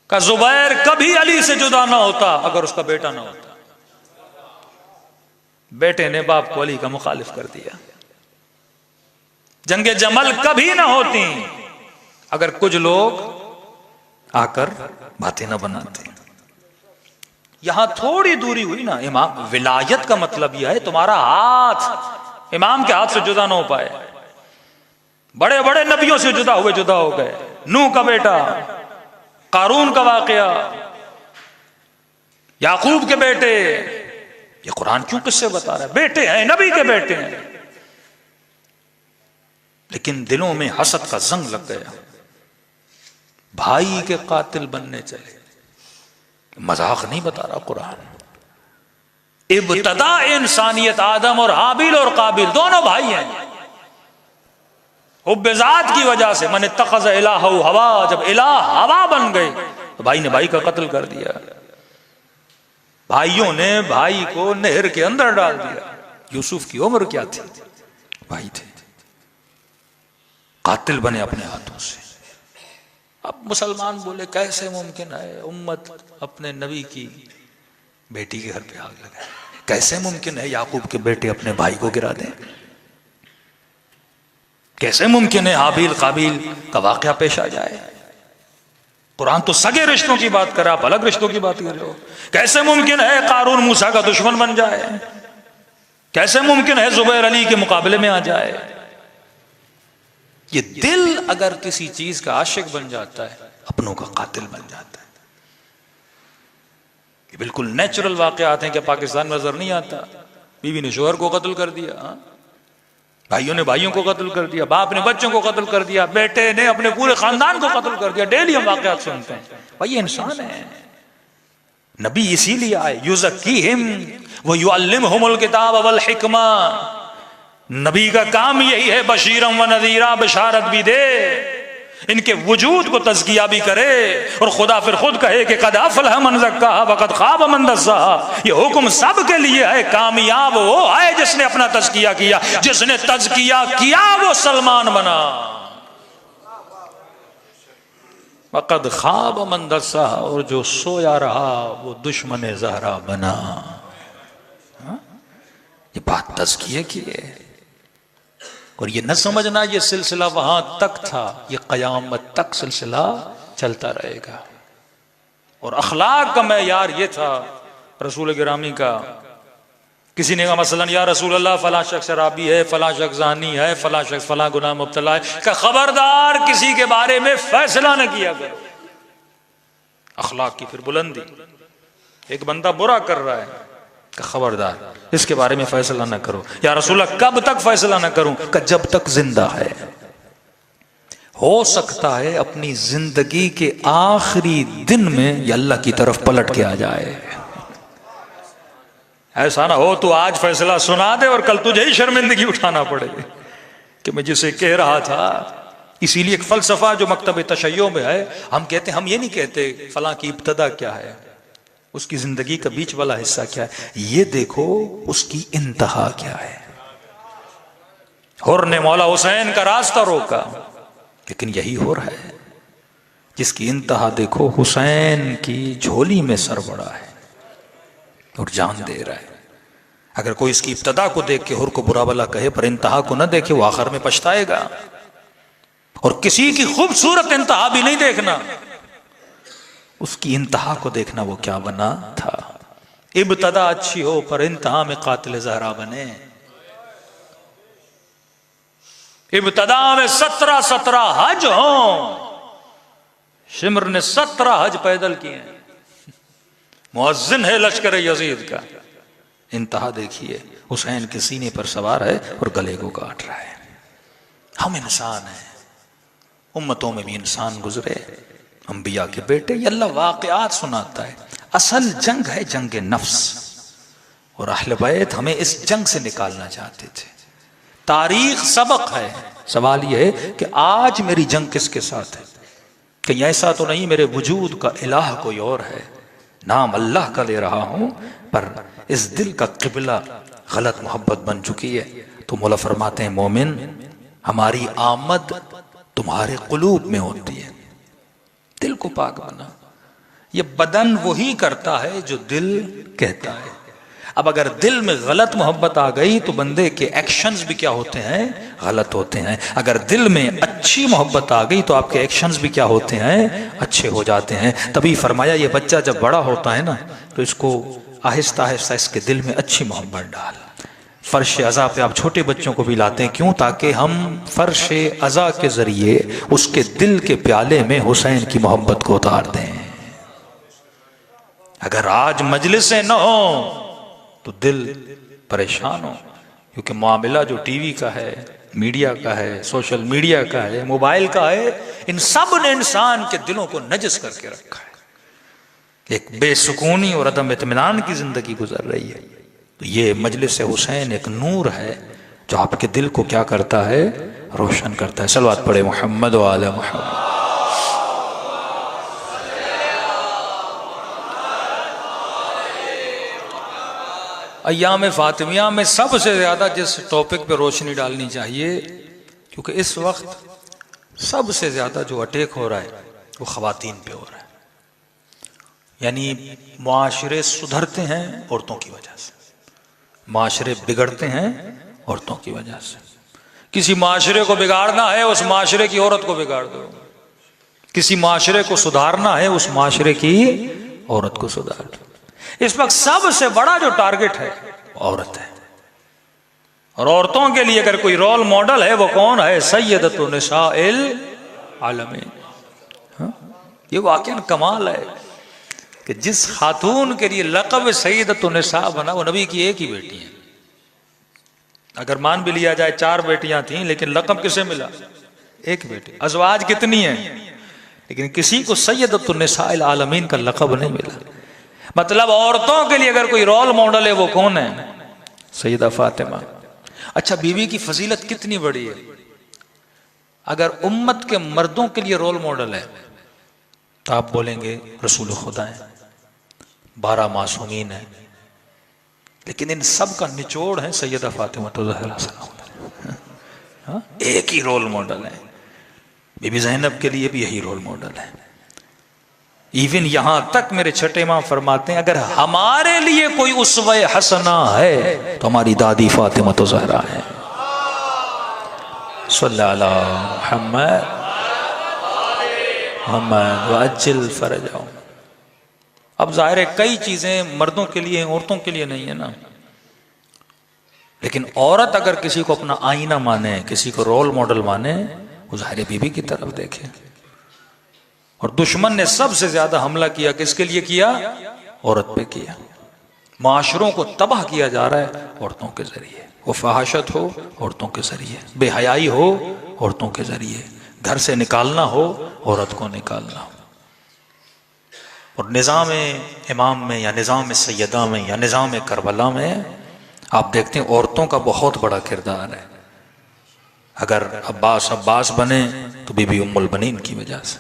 का जुबैर कभी अली से जुदा ना होता अगर उसका बेटा ना होता। बेटे ने बाप को अली का मुखालिफ कर दिया। जंगे जमल कभी ना होती अगर कुछ लोग आकर बातें ना बनाते। यहां थोड़ी दूरी हुई ना, इमाम विलायत का मतलब यह है तुम्हारा हाथ इमाम के हाथ से जुदा ना हो पाए। बड़े बड़े नबियों से जुदा हो गए। नूह का बेटा, कारून का वाकया, याकूब के बेटे, ये कुरान क्यों किससे बता रहा है? बेटे हैं, नबी के बेटे हैं, लेकिन दिलों में हसद का जंग लग गया। भाई के कातिल बनने चले। मजाक नहीं बता रहा कुरान। इब्तदा इंसानियत आदम और हाबिल और काबिल दोनों भाई हैं। हुब्बे-ज़ात की वजह से मन इत्तख़ज़ इलाहहु हवा, जब इलाह हवा बन गए तो भाई ने भाई का कत्ल कर दिया। भाइयों ने भाई को नहर के अंदर डाल दिया। यूसुफ की उम्र क्या थी? भाई थे, कातिल बने अपने हाथों से। अब मुसलमान बोले कैसे मुमकिन है उम्मत अपने नबी की बेटी के घर पे आग लगाए? कैसे मुमकिन है याकूब के बेटे अपने भाई को गिरा दें? कैसे मुमकिन है हाबिल काबिल का वाकया पेश आ जाए? कुरान तो सगे रिश्तों की बात कर रहा, आप अलग रिश्तों की बात कर रहे हो। कैसे मुमकिन है कारून मूसा का दुश्मन बन जाए? कैसे मुमकिन है जुबैर अली के मुकाबले में आ जाए? ये दिल अगर किसी चीज का आशिक बन जाता है, अपनों का कातिल बन जाता है। ये बिल्कुल नेचुरल वाकयात हैं कि पाकिस्तान में नजर नहीं आता। बीवी ने शोहर को कत्ल कर दिया, भाइयों ने भाइयों को कत्ल कर दिया, बाप ने बच्चों को कत्ल कर दिया, बेटे ने अपने पूरे खानदान को कत्ल कर दिया। डेली हम वाकयात सुनते हैं। भाई ये इंसान है। नबी इसीलिए आए, युज़क्कीहिम व युअल्लिमुहुमुल किताब वल हिकमा। नबी का काम यही है, बशीरम व नज़ीरा, बशारत भी दे, इनके वजूद को तज़किया भी करे। और खुदा फिर खुद कहे कि क़द अफ़लह मन ज़क्काहा व क़द ख़ाब मन दस्साहा। ये हुक्म सब के लिए है। कामयाब वो है जिसने अपना तज़किया किया। जिसने तज़किया किया वो सलमान बना। व क़द ख़ाब मन दस्साहा, और जो सोया रहा वो दुश्मन ज़हरा बना। ये बात तज़किये की है। और ये न समझना ये सिलसिला वहां तक था, ये क़यामत तक सिलसिला चलता रहेगा। और अखलाक का मेयार ये था रसूल गिरामी का। किसी ने कहा मसलन या रसूल अल्लाह फला शख्स शराबी है, फला शख्स ज़ानी है, फला शख्स फला गुनाह मुब्तला है, का खबरदार किसी के बारे में फैसला न किया करो। अखलाक की फिर बुलंदी। एक बंदा बुरा कर रहा है, खबरदार इसके बारे में फैसला ना करो। या रसूलल्लाह कब तक फैसला ना करूं? कि जब तक जिंदा है। हो सकता है अपनी जिंदगी के आखिरी दिन में ये अल्लाह की तरफ पलट के आ जाए। ऐसा ना हो तो आज फैसला सुना दे और कल तुझे ही शर्मिंदगी उठाना पड़े कि मैं जिसे कह रहा था। इसीलिए एक फलसफा जो मकतब तशय्यो में है, हम कहते, हम ये नहीं कहते फलां की इब्तदा क्या है, उसकी जिंदगी का बीच वाला हिस्सा क्या है, ये देखो उसकी इंतहा क्या है। हुर ने मौला हुसैन का रास्ता रोका, लेकिन यही हुर है जिसकी इंतहा देखो हुसैन की झोली में सर बड़ा है और जान दे रहा है। अगर कोई इसकी इब्तदा को देख के हुर को बुरा भला कहे पर इंतहा को न देखे, वो आखिर में पछताएगा। और किसी की खूबसूरत इंतहा भी नहीं देखना, उसकी इंतहा को देखना वो क्या बना था। इब्तदा अच्छी हो पर इंतहा में कातिल ज़हरा बने। इब्तदा में 17 हज हो। शिमर ने 17 हज पैदल किए। मुअज्जिन है लश्कर यजीद का। इंतहा देखिए, हुसैन के सीने पर सवार है और गले को काट रहा है। हम इंसान हैं, उम्मतों में भी इंसान गुजरे, अंबिया के बेटे। ये अल्लाह वाक़यात सुनाता है। असल जंग है जंग नफ्स, और अहले बैत हमें इस जंग से निकालना चाहते थे। तारीख सबक है। सवाल यह है कि आज मेरी जंग किसके साथ है? कहीं ऐसा तो नहीं मेरे वजूद का इलाह कोई और है, नाम अल्लाह का ले रहा हूं, पर इस दिल का किबला गलत मोहब्बत बन चुकी है। तो मौला फरमाते हैं, मोमिन, हमारी आमद तुम्हारे कुलूब में होती है, दिल को पाक बना। ये बदन वही करता है जो दिल कहता है। अब अगर दिल में गलत मोहब्बत आ गई तो बंदे के एक्शंस भी क्या होते हैं? गलत होते हैं। अगर दिल में अच्छी मोहब्बत आ गई तो आपके एक्शंस भी क्या होते हैं? अच्छे हो जाते हैं। तभी फरमाया ये बच्चा जब बड़ा होता है ना, तो इसको आहिस्ता आहिस्ता इसके दिल में अच्छी मोहब्बत डाल। फर्श अज़ा पे आप छोटे बच्चों को भी लाते हैं, क्यों? ताकि हम फर्श अज़ा के जरिए उसके दिल के प्याले में हुसैन की मोहब्बत को उतार दें। अगर आज मजलिसें न हो तो दिल परेशान हो, क्योंकि मामला जो टीवी का है, मीडिया का है, सोशल मीडिया का है, मोबाइल का है, इन सब ने इंसान के दिलों को नजस करके रखा है। एक बेसुकूनी और अदम इत्मीनान की जिंदगी गुजर रही है। तो ये मजलिस हुसैन एक नूर है जो आपके दिल को क्या करता है? रोशन करता है। सलवात पढ़े मोहम्मद व आले मोहम्मद। अय्याम फातिमिया में सबसे ज्यादा जिस टॉपिक पे रोशनी डालनी चाहिए, क्योंकि इस वक्त सबसे ज्यादा जो अटैक हो रहा है वो खवातीन पे हो रहा है। यानी मुआशरे सुधरते हैं औरतों की वजह से, माशरे बिगड़ते हैं औरतों की वजह से। किसी माशरे को बिगाड़ना है, उस माशरे की औरत को बिगाड़ दो। किसी माशरे को सुधारना है, उस माशरे की औरत को सुधार दो। इस वक्त सबसे बड़ा जो टारगेट है औरत है, और औरतों के लिए अगर कोई रोल मॉडल है वो कौन है? सैयदतु निसाइल आलमीन। ये वाकई कमाल है कि जिस खातून के लिए लक़ब सैयदतु निसा बना वो नबी की एक ही बेटी है। अगर मान भी लिया जाए 4 बेटियां थीं, लेकिन लक़ब किसे मिला? एक बेटी। अज़वाज कितनी है, लेकिन किसी को सैयदतु निसाइल आलमीन का लक़ब नहीं मिला। मतलब औरतों के लिए अगर कोई रोल मॉडल है वो कौन है? सैयदा फातिमा। अच्छा, बीवी की फजीलत कितनी बड़ी है। अगर उम्मत के मर्दों के लिए रोल मॉडल है तो आप बोलेंगे रसूल खुदा है, 12 मासूमीन है, लेकिन इन सब का निचोड़ है सैयदा फातिमा तो ज़हरा सलाम। एक ही रोल मॉडल है। बीबी ज़ैनब के लिए भी यही रोल मॉडल है। इवन यहां तक मेरे छठे इमाम फरमाते हैं, अगर हमारे लिए कोई उसवे हसना है तो हमारी दादी फातिमा तो ज़हरा है। सल्लल्लाहु अलैहि मुहम्मद मुहम्मद वअज्जिल फरजाहुम। अब जाहिर है कई चीजें मर्दों के लिए औरतों के लिए नहीं है ना, लेकिन औरत अगर किसी को अपना आईना माने, किसी को रोल मॉडल माने, वो जाहिर बीबी की तरफ देखे। और दुश्मन ने सबसे ज्यादा हमला किया किसके लिए किया? औरत पे किया। माशरों को तबाह किया जा रहा है औरतों के जरिए। वो फहाशत हो औरतों के जरिए, बेहयाई हो औरतों के जरिए, घर से निकालना हो औरत को निकालना हो। और निज़ाम इमाम में या निज़ाम सैयदा में या निज़ाम करबला में आप देखते हैं औरतों का बहुत बड़ा किरदार है। अगर अब्बास बने तो बीबी उम्मुल बनीन की वजह से,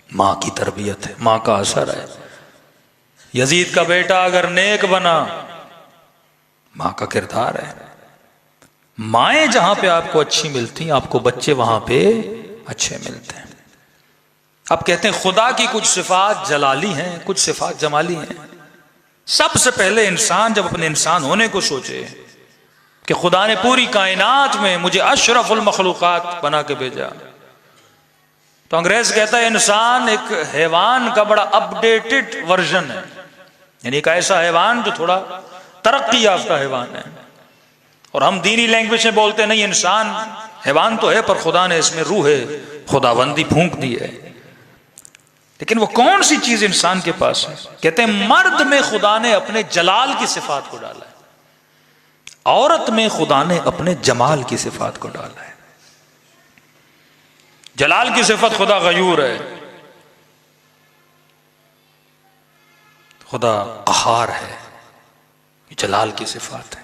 माँ की तरबियत है, माँ का असर है। यजीद का बेटा अगर नेक बना, माँ का किरदार है। माएँ जहां पे आपको अच्छी मिलती, आपको बच्चे वहां पे अच्छे मिलते हैं। अब कहते हैं खुदा की कुछ सिफात जलाली हैं, कुछ सिफात जमाली हैं। सबसे पहले इंसान जब अपने इंसान होने को सोचे कि खुदा ने पूरी कायनात में मुझे अशरफुल मखलूकात बना के भेजा, तो अंग्रेज कहता है इंसान एक हैवान का बड़ा अपडेटेड वर्जन है, यानी एक ऐसा हैवान जो थोड़ा तरक्की याफ्ता हैवान है। और हम दीनी लैंग्वेज में बोलते नहीं, इंसान हैवान तो है पर खुदा ने इसमें रूह खुदाबंदी फूंक दी है। लेकिन वो कौन सी चीज इंसान के पास है? कहते हैं मर्द में खुदा ने अपने जलाल की सिफात को डाला है, औरत में खुदा ने अपने जमाल की सिफात को डाला है। जलाल की सिफत खुदा गयूर है, खुदा कहार है, जलाल की सिफत है।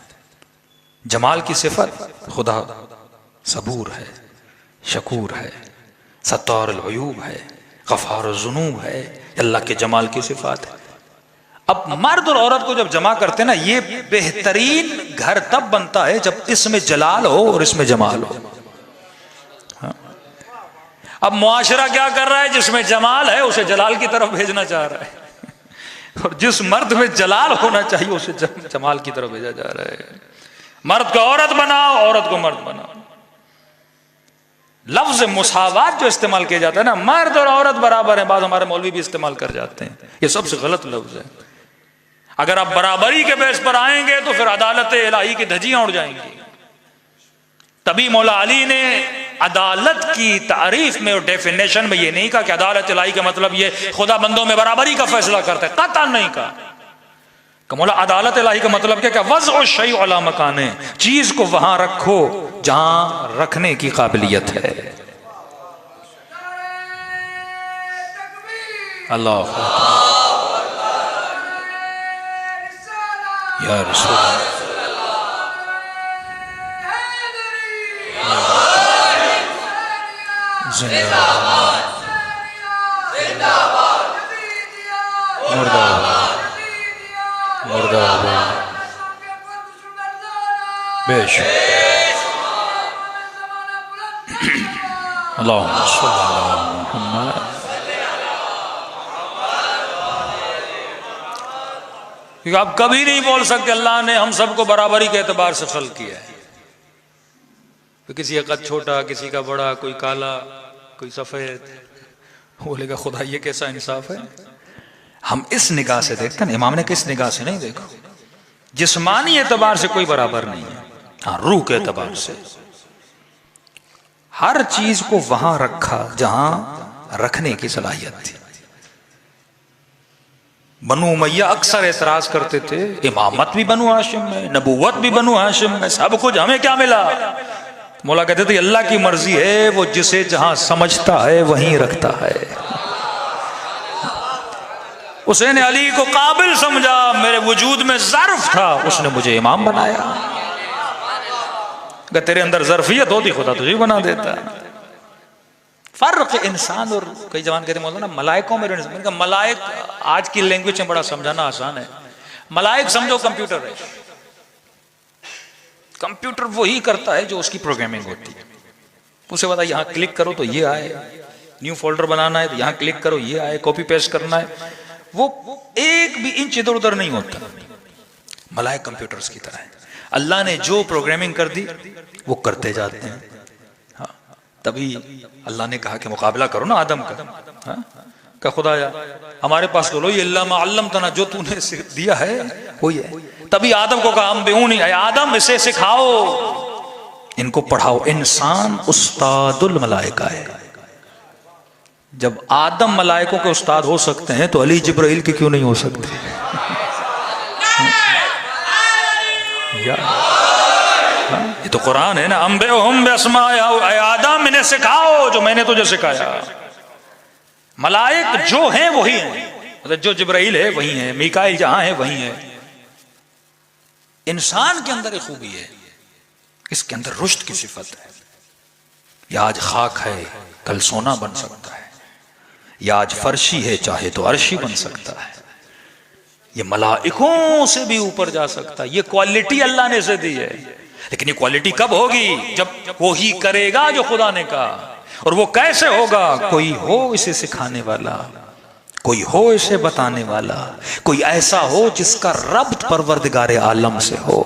जमाल की सिफत खुदा सबूर है, शकूर है, सत्तार अल-उयूब है, गफार ज़ुनूब है। अल्लाह के जमाल की सिफत है। अब मर्द और औरत को जब जमा करते हैं ना, ये बेहतरीन घर तब बनता है जब इसमें जलाल हो और इसमें जमाल हो। हाँ। अब मुआशरा क्या कर रहा है? जिसमें जमाल है उसे जलाल की तरफ भेजना चाह रहा है, और जिस मर्द में जलाल होना चाहिए उसे जमाल की तरफ भेजा जा रहा है। मर्द को औरत बनाओ, औरत को मर्द बनाओ। लफ्ज मुसावात जो इस्तेमाल किया जाता है ना, मर्द और औरत बराबर है, बाद हमारे मौलवी भी इस्तेमाल कर जाते हैं, ये सबसे गलत लफ्ज है। अगर आप बराबरी के बेस पर आएंगे तो फिर अदालत इलाही की धज्जियां उड़ जाएंगी। तभी मौला अली ने अदालत की तारीफ में और डेफिनेशन में ये नहीं कहा कि अदालत इलाही का मतलब ये खुदा बंदों में बराबरी का फैसला करता है, कतई नहीं कहा। मौला अदालत इलाही का मतलब क्या? वज़अ शै अला मकाने, चीज को वहां रखो जहां रखने की काबिलियत है। अल्लाह या रसूल जिंदाबाद मुर्दाबाद मुर्दाबाद बेशक अल्लाहुम्मा सल्ली अला मुहम्मद। क्योंकि आप कभी नहीं बोल सकते अल्लाह ने हम सबको बराबरी के एतबार से खल्क किया है। तो किसी का कद छोटा, किसी का बड़ा, कोई काला, कोई सफेद, बोलेगा खुदा ये कैसा इंसाफ है? हम इस निगाह से देखते हैं, इमाम ने किस निगाह से नहीं देखो। जिस्मानी एतबार से कोई बराबर नहीं है, हाँ रूह के एतबार से हर चीज को वहां रखा जहां रखने की सलाहियत थी। बनु उमैया अक्सर एतराज करते थे, इमामत भी बनु हाशिम में, नबूवत भी बनु हाशिम में, सब कुछ हमें क्या मिला? मौला कहते थे अल्लाह की मर्जी है, वो जिसे जहां समझता है वहीं रखता है। हुसैन अली को काबिल समझा, मेरे वजूद में ज़र्फ था, उसने मुझे इमाम बनाया। अगर तेरे अंदर ज़र्फियत होती खुदा तुझे बना देता। फर्क इंसान और कई जवान कहते मौलाना मलाइकों में, मलाइक आज की लैंग्वेज में बड़ा समझाना आसान है। मलाइक समझो कंप्यूटर है, कंप्यूटर वही करता है जो उसकी प्रोग्रामिंग होती है। उसे बता यहाँ क्लिक करो तो ये आए, न्यू फोल्डर बनाना है तो यहाँ क्लिक करो ये आए, कॉपी पेस्ट करना है, वो एक भी इंच इधर उधर नहीं होता। मलाइक कंप्यूटर्स की तरह है। अल्लाह ने जो प्रोग्रामिंग कर दी वो करते जाते हैं। हाँ, तभी अल्लाह ने कहा कि मुकाबला करो ना आदम का। हाँ? का खुदाया हमारे पास तो लो ये अल्लाह माल्लम तना, जो तूने दिया है वही है। तभी आदम को कहा हम बेऊनी है, आदम इसे सिखाओ, इनको पढ़ाओ। इंसान उस्तादुल मलाइका है। जब आदम मलाइकों के उस्ताद हो सकते हैं तो अली जिब्राइल के क्यों नहीं हो सकते? ये तो कुरान है ना, अम्बेहुम बिअस्माइहिम, आदम इन्हें सिखाओ जो मैंने तुझे सिखाया। मलाइक जो हैं वही हैं, मतलब जो जिब्राइल है वही है, मीकाइल जहां है वही है। इंसान के अंदर एक खूबी है, इसके अंदर रुश्द की सिफत है। या आज खाक है कल सोना बन सकता है, या आज फर्शी है चाहे तो अर्शी बन सकता है, ये मलाइकों से भी ऊपर जा सकता है। ये क्वालिटी अल्लाह ने इसे दी है। लेकिन ये क्वालिटी कब होगी? जब वो ही करेगा जो खुदा ने कहा। और वो कैसे होगा? कोई हो इसे सिखाने वाला, कोई हो इसे बताने वाला, कोई ऐसा हो जिसका रब्त परवरदिगारे आलम से हो।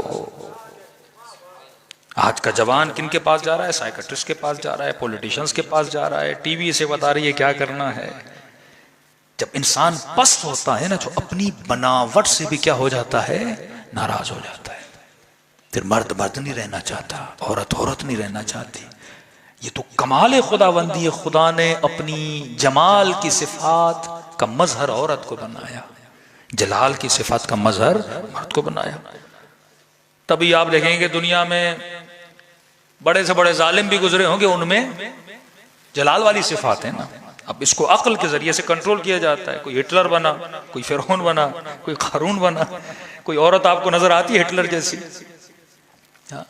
आज का जवान किन के पास जा रहा है? साइकियाट्रिस्ट के पास जा रहा है, पॉलिटिशियंस के पास जा रहा है, टीवी से बता रही है क्या करना है। जब इंसान पस्त होता है ना, तो अपनी बनावट से भी क्या हो जाता है? नाराज हो जाता है। फिर मर्द मर्द नहीं रहना चाहता, औरत औरत नहीं रहना चाहती। ये तो कमाल खुदाबंदी है। खुदा ने अपनी जमाल की सिफात का मजहर औरत को बनाया, जलाल की सिफात का मजहर मर्द को बनाया। तभी आप देखेंगे दुनिया में बड़े से बड़े जालिम भी गुजरे होंगे, उनमें जलाल वाली सिफात है ना। अब इसको अक्ल के जरिए से कंट्रोल किया जाता है। कोई हिटलर बना, कोई फिरौन बना, कोई कारून बना, कोई औरत आपको नजर आती है हिटलर जैसी? हाँ?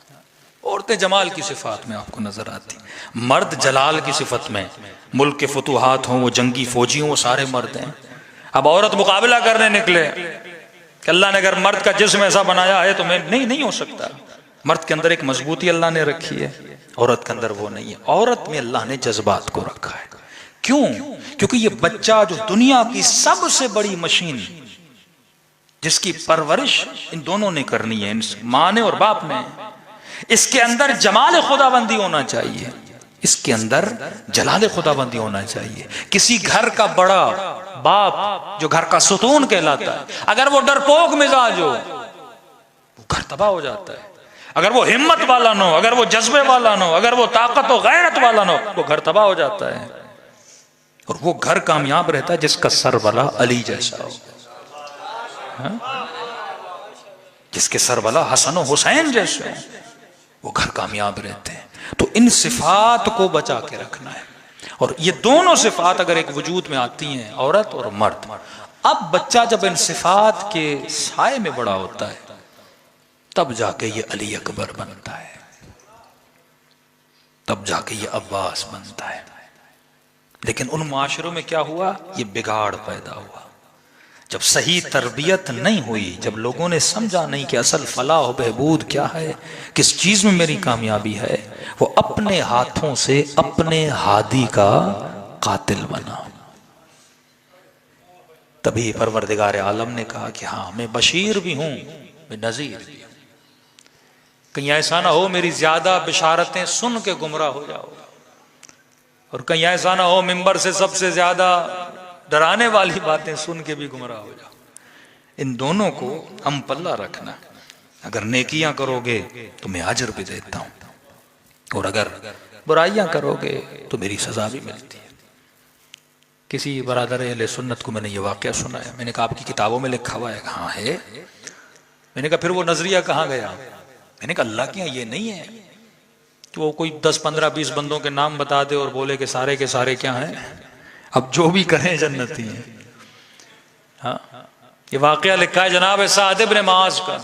औरतें जमाल की सिफात में आपको नजर आती, मर्द जलाल की सिफत में। मुल्क के फतुहात हों, वो जंगी फौजी हों, वो सारे मर्द हैं। अब औरत मुकाबला करने निकले कि अल्लाह ने अगर मर्द का जिस्म ऐसा बनाया है तो मैं नहीं हो सकता। मर्द के अंदर एक मजबूती अल्लाह ने रखी है, औरत के अंदर वो नहीं है। औरत में अल्लाह ने जज्बात को रखा है। क्यों? क्योंकि ये बच्चा जो दुनिया की सबसे बड़ी मशीन, जिसकी परवरिश इन दोनों ने करनी है, माँ ने और बाप ने, इसके अंदर जमाल खुदाबंदी होना चाहिए, इसके अंदर जलाल खुदाबंदी होना चाहिए। किसी घर का बड़ा बाप जो घर का सुतून कहलाता है, अगर वो डरपोक मिजाज हो, वो घर तबाह हो जाता है। अगर वो हिम्मत वाला न हो, अगर वो जज्बे वाला न हो, अगर वो ताकत और गैरत वाला न हो, वो घर तबाह हो जाता है। और वो घर कामयाब रहता है जिसका सरबला अली जैसा हो, जिसके सरबला हसन और हुसैन जैसे हो, वो घर कामयाब रहते हैं। तो इन सिफात को बचा के रखना है। और ये दोनों सिफात अगर एक वजूद में आती हैं, औरत और मर्द, अब बच्चा जब इन सिफात के साए में बड़ा होता है, तब जाके ये अली अकबर बनता है, तब जाके ये अब्बास बनता है। लेकिन उन माशरों में क्या हुआ? ये बिगाड़ पैदा हुआ। जब सही तरबियत नहीं हुई, जब लोगों ने समझा नहीं कि असल फलाह और बहबूद क्या है, किस चीज में मेरी कामयाबी है, वो अपने हाथों से अपने हादी का कातिल बना। तभी परवरदिगार आलम ने कहा कि हाँ, मैं बशीर भी हूं, मैं नजीर भी हूं। कहीं ऐसा ना हो मेरी ज्यादा बिशारतें सुन के गुमराह हो जाओ, और कहीं ऐसा ना हो मिंबर से सबसे ज्यादा डराने वाली बातें सुन के भी गुमराह हो जाओ। इन दोनों को हम पल्ला रखना। अगर नेकियां करोगे तो मैं अजर भी देता हूं, और अगर बुराइयां करोगे तो मेरी सजा भी मिलती है। किसी बरादर अहले सुन्नत को मैंने ये वाकया सुनाया। मैंने कहा आपकी किताबों में लिखा हुआ है? हाँ है। मैंने कहा फिर वो नजरिया कहाँ गया? मैंने कहा अल्लाह के यहाँ ये नहीं है कि वो कोई 10, 15, 20 बंदों के नाम बता दे और बोले कि सारे के सारे क्या हैं, अब जो भी करें जन्नती है। हाँ, ये वाकया लिखा है जनाब साद इब्न मुआज का,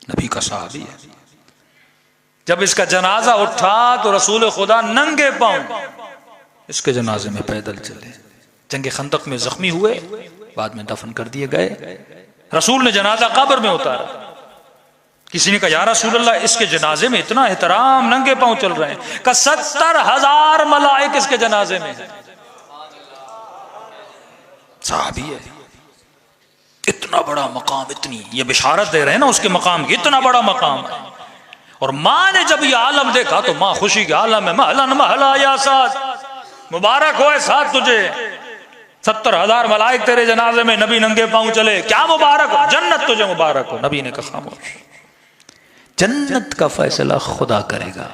नबी का सहाबी है। जब इसका जनाजा उठा तो रसूल खुदा नंगे पांव इसके जनाजे में पैदल चले। जंग खंदक में जख्मी हुए, बाद में दफन कर दिए गए। रसूल ने जनाजा कब्र में उतारा। किसी ने कहा या रसूल अल्लाह, इसके जनाजे में इतना एहतराम, नंगे पांव चल रहे हैं। का 70,000 मलाइक इसके जनाजे में है। सहाबी है, इतना बड़ा मकाम, इतनी ये बिशारत दे रहे हैं ना उसके मकाम की, इतना बड़ा मकाम है। और माँ ने जब ये आलम देखा तो माँ खुशी के आलम में, महलन महला या साथ, मुबारक हो साथ तुझे, 70,000 मलाइक तेरे जनाजे में, नबी नंगे पांव चले, क्या मुबारक हो, जन्नत तुझे मुबारक हो। नबी ने कहा खामोश, जन्नत का फैसला खुदा करेगा।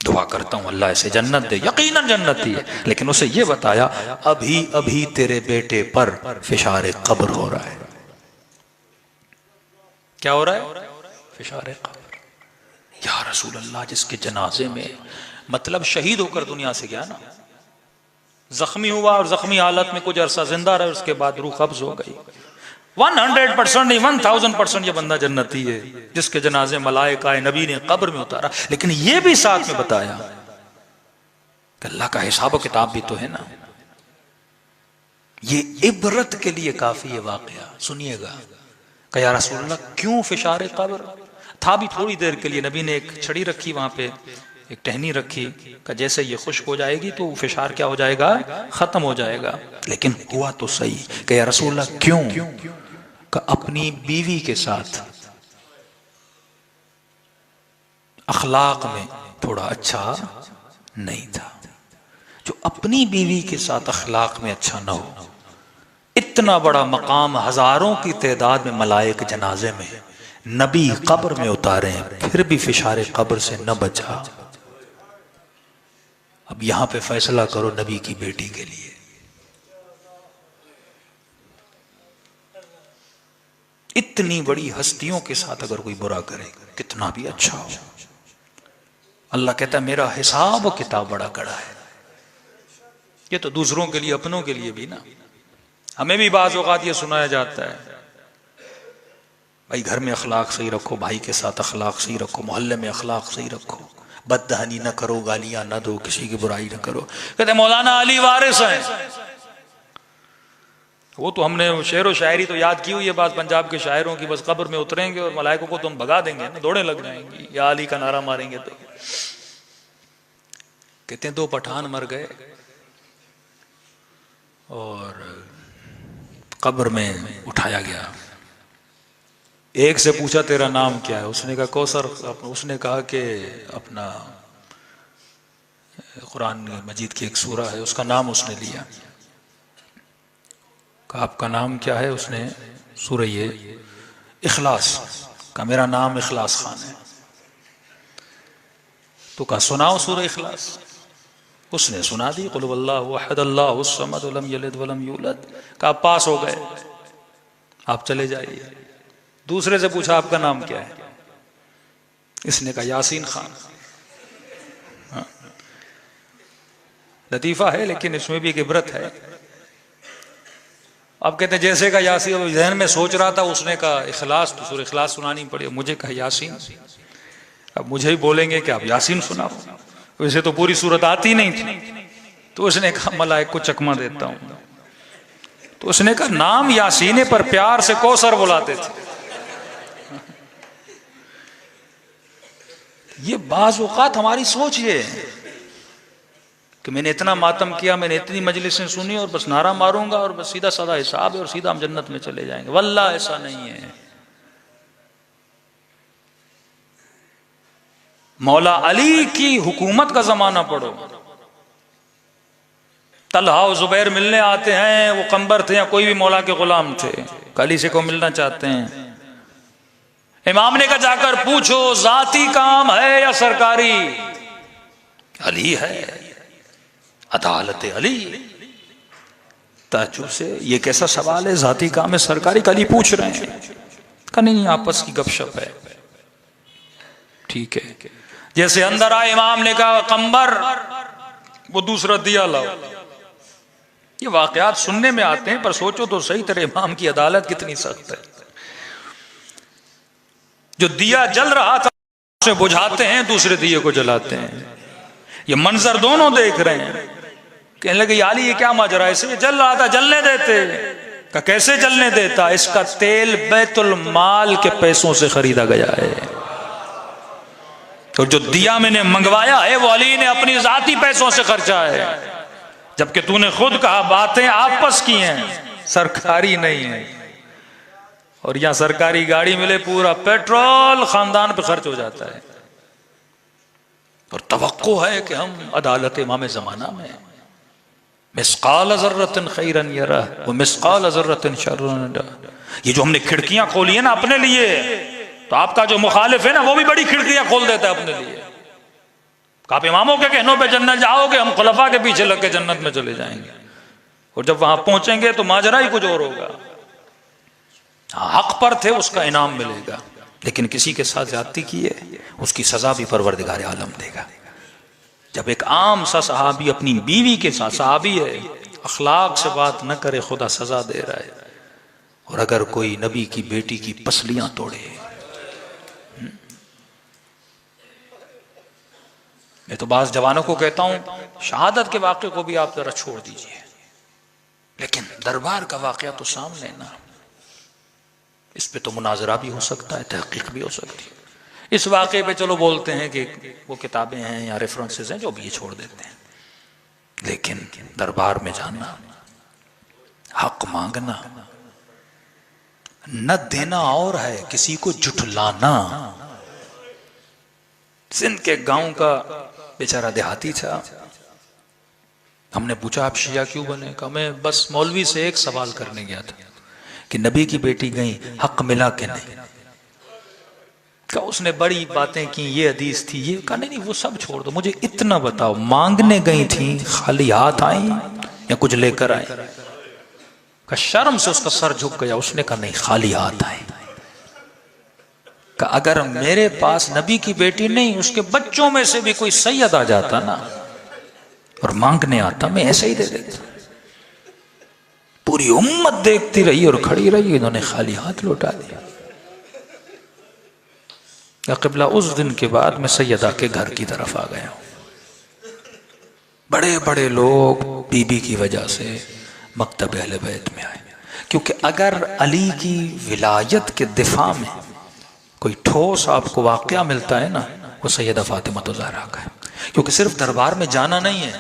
दुआ करता हूं अल्लाह ऐसे जन्नत दे, यकीनन जन्नती है। लेकिन उसे ये बताया अभी अभी तेरे बेटे पर फिशार कब्र हो रहा है। क्या हो रहा है? फिशार कब्र। या रसूल अल्लाह, जिसके जनाजे में, मतलब शहीद होकर दुनिया से गया ना, जख्मी हुआ और जख्मी हालत में कुछ अरसा जिंदा रहा, उसके बाद रूह कब्ज हो गई। 100% नहीं, 1000% ये बंदा जन्नती है जिसके जनाजे मलाइका आए, नबी ने कब्र में उतारा। लेकिन ये भी साथ में बताया कि अल्लाह का हिसाब किताब भी तो है ना। ये इबरत के लिए काफी है वाकया, सुनिएगा। कि या रसूल अल्लाह, क्यों फिशार कब्र? था भी थोड़ी देर के लिए। नबी ने एक छड़ी रखी वहां पे, एक टहनी रखी, कि जैसे ये खुश्क हो जाएगी तो फिशार क्या हो जाएगा, खत्म हो जाएगा। लेकिन हुआ तो सही। कि या रसूल अल्लाह क्यों? कि अपनी बीवी के साथ अखलाक में थोड़ा अच्छा नहीं था। जो अपनी बीवी के साथ अखलाक में अच्छा ना हो, इतना बड़ा मकाम, हजारों की तादाद में मलाइक जनाजे में, नबी कब्र में उतारे हैं, फिर भी फिशार कब्र से न बचा। अब यहां पे फैसला करो नबी की बेटी के लिए। इतनी बड़ी हस्तियों के साथ अगर कोई बुरा करे, कितना भी अच्छा हो, अल्लाह कहता है मेरा हिसाब किताब बड़ा कड़ा है। ये तो दूसरों के लिए, अपनों के लिए भी ना। हमें भी बाज़ औक़ात ये सुनाया जाता है, भाई घर में अखलाक सही रखो, भाई के साथ अखलाक सही रखो, मोहल्ले में अखलाक सही रखो, बददहनी न करो, गालियां न दो, किसी की बुराई न करो। कहते मौलाना अली वारिस हैं। वो तो हमने शेर व शायरी तो याद की हुई है बात पंजाब के शायरों की, बस कब्र में उतरेंगे और मलाइकों को तुम भगा देंगे ना, दौड़े लग जाएंगी, या अली का नारा मारेंगे तो। कहते हैं 2 पठान मर गए और कब्र में उठाया गया। एक से पूछा तेरा नाम क्या है, उसने कहा कौसर। उसने कहा कि अपना कुरान मजीद की एक सूरा है उसका नाम उसने लिया। कहा आपका नाम क्या है, उसने सूरा ये इखलास का, मेरा नाम इखलास खान है। तो कहा सुनाओ सूरा इखलास। उसने सुना दी, कुल हुवल्लाहु अहद अल्लाहुस समद लम यलिद वलम यूलद। कहा पास हो गए, आप चले जाइए। दूसरे से पूछा आपका नाम क्या है, इसने कहा यासीन खान। हाँ। लतीफा है लेकिन इसमें भी एक इबरत है। अब कहते हैं जैसे का यासीन, जहन में सोच रहा था, उसने कहा इखलास, तो सूरह इखलास सुनानी पड़ी। मुझे कहा यासीन, अब मुझे ही बोलेंगे कि आप यासीन सुनाओ, वैसे तो पूरी सूरत आती नहीं थी। तो उसने कहा मलाइक को चकमा देता हूं। तो उसने कहा नाम यासीन पर प्यार से कौसर बुलाते थे। ये बाज़ औक़ात हमारी सोच ये है कि मैंने इतना मातम किया, मैंने इतनी मजलिसें सुनी और बस नारा मारूंगा और बस सीधा साधा हिसाब है और सीधा हम जन्नत में चले जाएंगे। वल्लाह ऐसा नहीं है। मौला अली की हुकूमत का जमाना पढ़ो। तलहा और जुबैर मिलने आते हैं, वो कंबर थे या कोई भी मौला के गुलाम थे, अली से को मिलना चाहते हैं। इमाम ने कहा जाकर पूछो जाती काम है या सरकारी। अली है, अदालत अली। ताज्जुब से ये कैसा सवाल है, जाती काम है सरकारी, अली पूछ रहे हैं। कहा नहीं आपस की गपशप है। ठीक है। जैसे अंदर आए इमाम ने कहा कंबर वो दूसरा दिया लाओ। ये वाकयात सुनने में आते हैं पर सोचो तो सही तरह इमाम की अदालत कितनी सख्त है। जो दिया जल रहा था उसे बुझाते हैं, दूसरे दिए को जलाते हैं। ये मंजर दोनों देख रहे हैं। कहने लगे याली ये क्या माजरा है, इसे जल रहा था जलने देते। का कैसे जलने देता, इसका तेल बैतुल माल के पैसों से खरीदा गया है और जो दिया मैंने मंगवाया है वो अली ने अपनी जाती पैसों से खर्चा है। जबकि तूने खुद कहा बातें आपस की हैं, सरकारी नहीं है। और यहां सरकारी गाड़ी मिले, पूरा पेट्रोल खानदान पे खर्च हो जाता है। और तवक्को है कि हम अदालत इमाम जमाना में मिस्काल ज़र्रतिन खैरन यरह व मिस्काल ज़र्रतिन शर्रन यरह। ये जो हमने खिड़कियां खोली है ना अपने लिए, तो आपका जो मुखालिफ है ना वो भी बड़ी खिड़कियां खोल देता है अपने लिए। आप इमामों के कहनों पे जन्नत जाओगे, हम खुलफा के पीछे लग के जन्नत में चले जाएंगे। और जब वहां पहुंचेंगे तो माजरा ही कुछ और होगा। हक पर थे उसका इनाम मिलेगा, लेकिन किसी के साथ ज्यादती की है उसकी सजा भी परवरदिगार आलम देगा। जब एक आम सा सहाबी अपनी बीवी के साथ, सहाबी है, अखलाक से बात न करे, खुदा सजा दे रहा है। और अगर कोई नबी की बेटी की पसलियां तोड़े, मैं तो बाज जवानों को कहता हूं शहादत के वाक़े को भी आप जरा छोड़ दीजिए, लेकिन दरबार का वाक़या तो सामने ना, इस पे तो मुनाजरा भी हो सकता है, तहकीक भी हो सकती है। इस वाक़े पे चलो बोलते हैं कि वो किताबें हैं या रेफरेंसेस हैं, जो भी ये छोड़ देते हैं। लेकिन दरबार में जाना, हक मांगना, न देना और है किसी को जुटलाना। सिंध के गांव का बेचारा देहाती था, हमने पूछा आप शिया क्यों बने? कहा मैं बस मौलवी से एक सवाल करने गया था कि नबी की बेटी गई, हक मिला कि नहीं? कहा उसने बड़ी बातें की, ये हदीस थी, ये। कहा नहीं वो सब छोड़ दो, मुझे इतना बताओ, मांगने गई थी, खाली हाथ आई या कुछ लेकर आई? कहा शर्म से उसका सर झुक गया। उसने कहा नहीं, खाली हाथ आई। कि अगर मेरे पास नबी की बेटी नहीं, उसके बच्चों में से भी कोई सैयद आ जाता ना और मांगने आता, मैं ऐसे ही दे देता। पूरी उम्मत देखती रही और खड़ी रही, इन्होंने खाली हाथ लौटा दिया। या क़िबला, उस दिन के बाद मैं सैयदा के घर की तरफ आ गया हूं। बड़े बड़े लोग बीबी की वजह से मकतब अहले बैत में आए, क्योंकि अगर अली की विलायत के दिफा में कोई ठोस आपको वाक़या मिलता है ना, वो सैयदा फातिमा तो ज़हरा का है। क्योंकि सिर्फ दरबार में जाना नहीं है,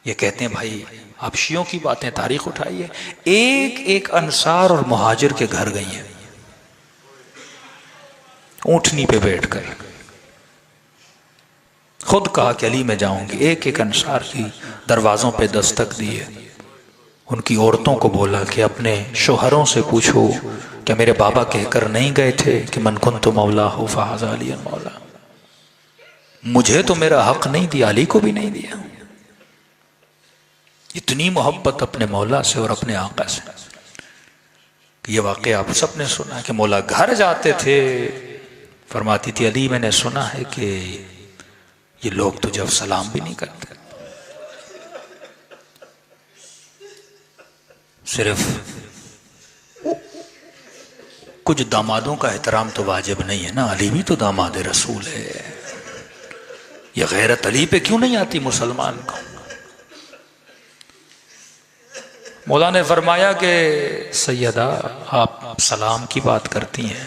ये कहते हैं भाई आप शियों की बातें तारीख उठाइए, एक एक अंसार और मुहाजिर के घर गई हैं ऊंटनी पे बैठकर, खुद कहा कि अली मैं जाऊंगी। एक एक अंसार की दरवाजों पे दस्तक दिए, उनकी औरतों को बोला कि अपने शोहरों से पूछो क्या मेरे बाबा कहकर नहीं गए थे कि मन कुन्तु मौला हो फहाज़ा अलियन मौला। मुझे तो मेरा हक नहीं दिया, अली को भी नहीं दिया। इतनी मोहब्बत अपने मौला से और अपने आका से। ये वाक़या आप सबने सुना कि मौला घर जाते थे, फरमाती थी अली मैंने सुना है कि ये लोग तुझे अब सलाम भी नहीं करते। सिर्फ कुछ दामादों का एहतराम तो वाजिब नहीं है ना, अली भी तो दामाद रसूल है। ये गैरत अली पे क्यों नहीं आती मुसलमान को? मौला ने फरमाया कि सैयदा आप सलाम की बात करती हैं,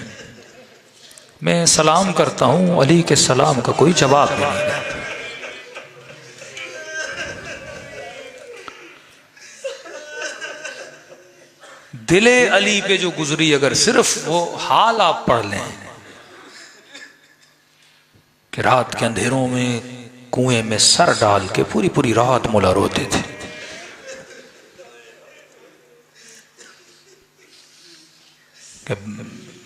मैं सलाम करता हूं, अली के सलाम का कोई जवाब भी नहीं देता। दिले अली पे जो गुजरी, अगर सिर्फ वो हाल आप पढ़ लें कि रात के अंधेरों में कुएं में सर डाल के पूरी पूरी रात मौला रोते थे।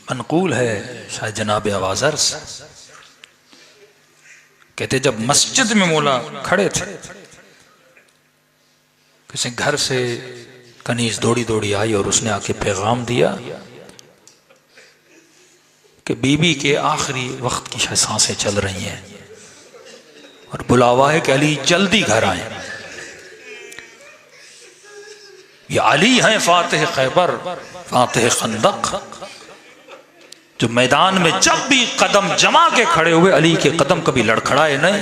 मनकूल है शायद जनाब आवाज़र से, कहते जब मस्जिद में मौला खड़े थे, किसी घर से कनीज दौड़ी दौड़ी आई और उसने आके पैगाम दिया कि बीबी के आखिरी वक्त की सांसें चल रही हैं और बुलावा है कि अली जल्दी घर आए। ये अली हैं फातिह खैबर, फातिह खंदक, जो मैदान में जब भी कदम जमा के खड़े हुए, अली के कदम कभी लड़खड़ाए नहीं।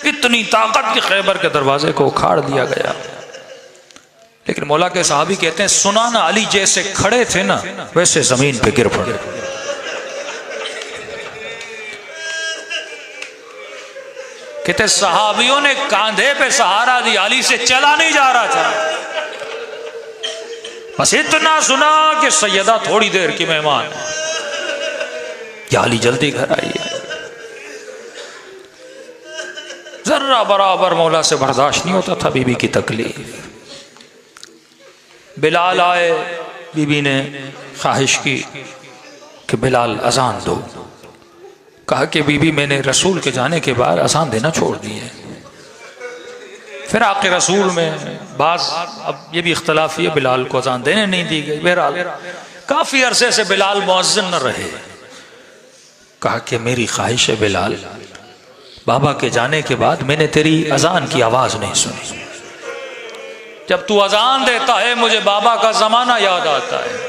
इतनी ताकत की खैबर के दरवाजे को उखाड़ दिया गया। लेकिन मौला के साहबी कहते हैं सुना ना, अली जैसे खड़े थे ना वैसे जमीन पे गिर पड़े। कहते सहाबियों ने कांधे पे सहारा दिया, अली से चला नहीं जा रहा था। बस इतना सुना कि सैयदा थोड़ी देर की मेहमान है, या अली जल्दी घर आई है। जर्रा बराबर मौला से बर्दाश्त नहीं होता था बीबी की तकलीफ। बिलाल आए, बीबी ने ख्वाहिश की कि बिलाल अजान दो। कहा कि बीबी मैंने रसूल के जाने के बाद अजान देना छोड़ दी है। फिर आके रसूल में बाज, अब ये भी इख्तलाफी है, बिलाल को अजान देने नहीं दी गई। बहरहाल काफी अरसे से बिलाल मुअज्जिन न रहे। कहा कि मेरी ख्वाहिश है बिलाल, बाबा के जाने के बाद मैंने तेरी अजान की आवाज नहीं सुनी। जब तू अजान देता है मुझे बाबा का जमाना याद आता है।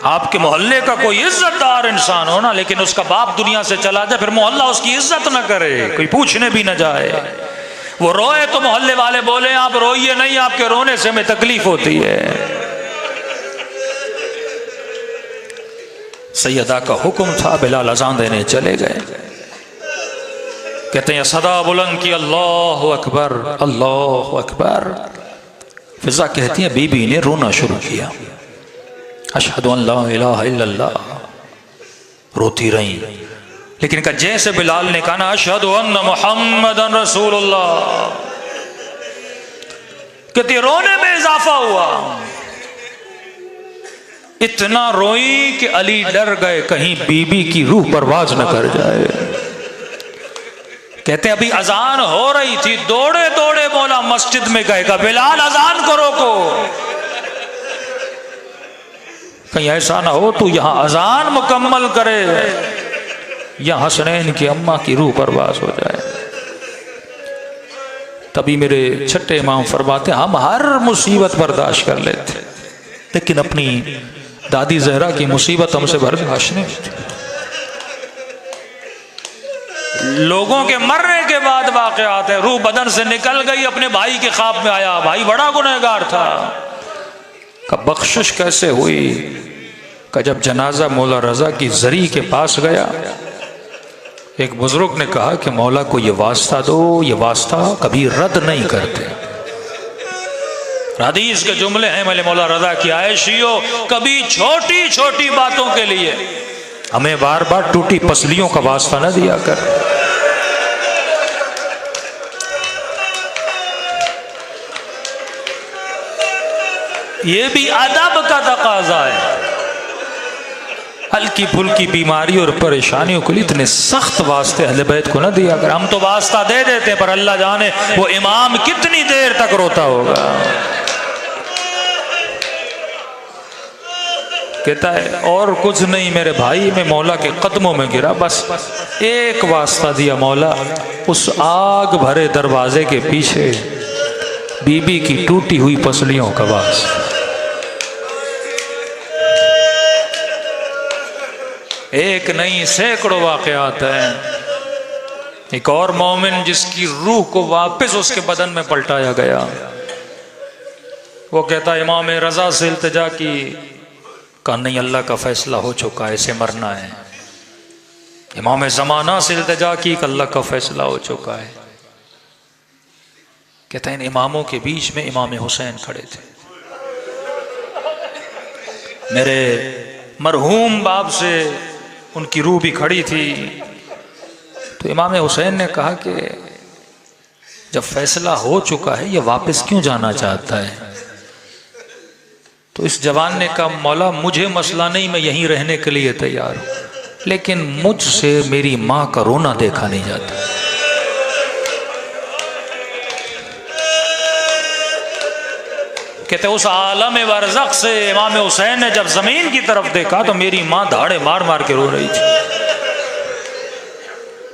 आपके मोहल्ले का कोई इज्जतदार इंसान हो ना, लेकिन उसका बाप दुनिया से चला जाए, फिर मोहल्ला उसकी इज्जत न करे, कोई पूछने भी न जाए। वो रोए तो मोहल्ले वाले बोले आप रोइए नहीं, आपके रोने से हमें तकलीफ होती है। सैयदा का हुक्म था, बिलाल अजान देने चले गए। कहते हैं सदा बुलंद की अल्लाहु अकबर, अल्लाहु अकबर। फिजा कहती है बीबी ने रोना शुरू किया, अशहदु अन ला इलाहा इल्लल्लाह, रोती रही। लेकिन का जैसे बिलाल ने कहा ना अशहदु अन्न मुहम्मदन रसूलुल्लाह, कहती रोने में इजाफा हुआ। इतना रोई कि अली डर गए कहीं बीबी की रूह परवाज न कर जाए। कहते अभी अजान हो रही थी, दौड़े दौड़े मौला मस्जिद में गए, बिलाल अजान को रोको। कहीं ऐसा ना हो तू यहाँ अजान मुकम्मल करे या हसनैन की अम्मा की रूह परवास हो जाए। तभी मेरे छठे इमाम फरमाते हम हर मुसीबत बर्दाश्त कर लेते, लेकिन अपनी दादी जहरा की मुसीबत हमसे बर्दाश्त नहीं होती। लोगों के मरने के बाद वाक़यात है, रूह बदन से निकल गई, अपने भाई के ख्वाब में आया, भाई बड़ा गुनहगार था। का बख्शिश कैसे हुई? का जब जनाजा मौला रजा की जरी के पास गया, एक बुजुर्ग ने कहा कि मौला को ये वास्ता दो, ये वास्ता कभी रद्द नहीं करते। हदीस के जुमले हैं मेरे मौला रजा की, आयशियो कभी छोटी छोटी बातों के लिए हमें बार बार टूटी पसलियों का वास्ता न दिया कर। ये भी अदब का तकाजा है। हल्की फुल्की बीमारी और परेशानियों के लिए इतने सख्त वास्ते अहले बैत को न दिया कर। हम तो वास्ता दे देते हैं, पर अल्लाह जाने वो इमाम कितनी देर तक रोता होगा। कहता है और कुछ नहीं मेरे भाई, मैं मौला के कदमों में गिरा, बस एक वास्ता दिया मौला, उस आग भरे दरवाजे के पीछे बीबी की टूटी हुई पसलियों का वास्ता। एक नहीं सैकड़ों वाकयात हैं। एक और मोमिन जिसकी रूह को वापस उसके बदन में पलटाया गया, वो कहता इमाम रजा से इल्तिजा की, कहा नहीं अल्लाह का फैसला हो चुका है, इसे मरना है। इमाम ज़माना से इल्तिजा की, अल्लाह का फैसला हो चुका है। कहता इन इमामों के बीच में इमाम हुसैन खड़े थे। मेरे मरहूम बाप से उनकी रूह भी खड़ी थी। तो इमाम हुसैन ने कहा कि जब फैसला हो चुका है ये वापस क्यों जाना चाहता है? तो इस जवान ने कहा मौला मुझे मसला नहीं, मैं यहीं रहने के लिए तैयार हूं, लेकिन मुझसे मेरी माँ का रोना देखा नहीं जाता। कहते उस आलम बरज़ख से इमाम हुसैन ने जब जमीन की तरफ देखा तो मेरी माँ धाड़े मार मार के रो रही थी।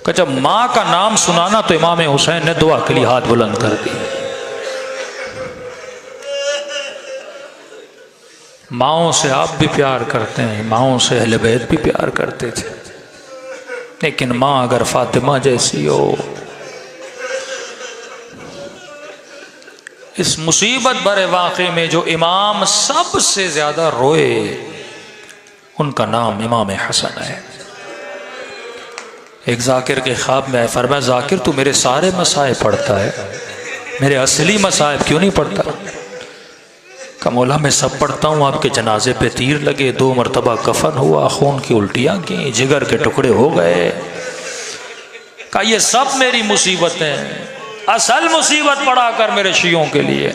कि जब माँ का नाम सुनाना तो इमाम हुसैन ने दुआ के लिए हाथ बुलंद कर दी। माओं से आप भी प्यार करते हैं, माओं से अहले बैत भी प्यार करते थे, लेकिन माँ अगर फातिमा जैसी हो, इस मुसीबत भरे वाक़े में जो इमाम सबसे ज्यादा रोए उनका नाम इमाम हसन है। एक जाकिर के ख्वाब में आए, फरमाया जाकिर तू मेरे सारे मसाए पढ़ता है, मेरे असली मसाए क्यों नहीं पढ़ता? का मौला मैं सब पढ़ता हूँ, आपके जनाजे पे तीर लगे, 2 मरतबा कफन हुआ, खून की उल्टियाँ की, जिगर के टुकड़े हो गए। का ये सब मेरी मुसीबतें, असल मुसीबत पढ़ा कर मेरे शियों के लिए।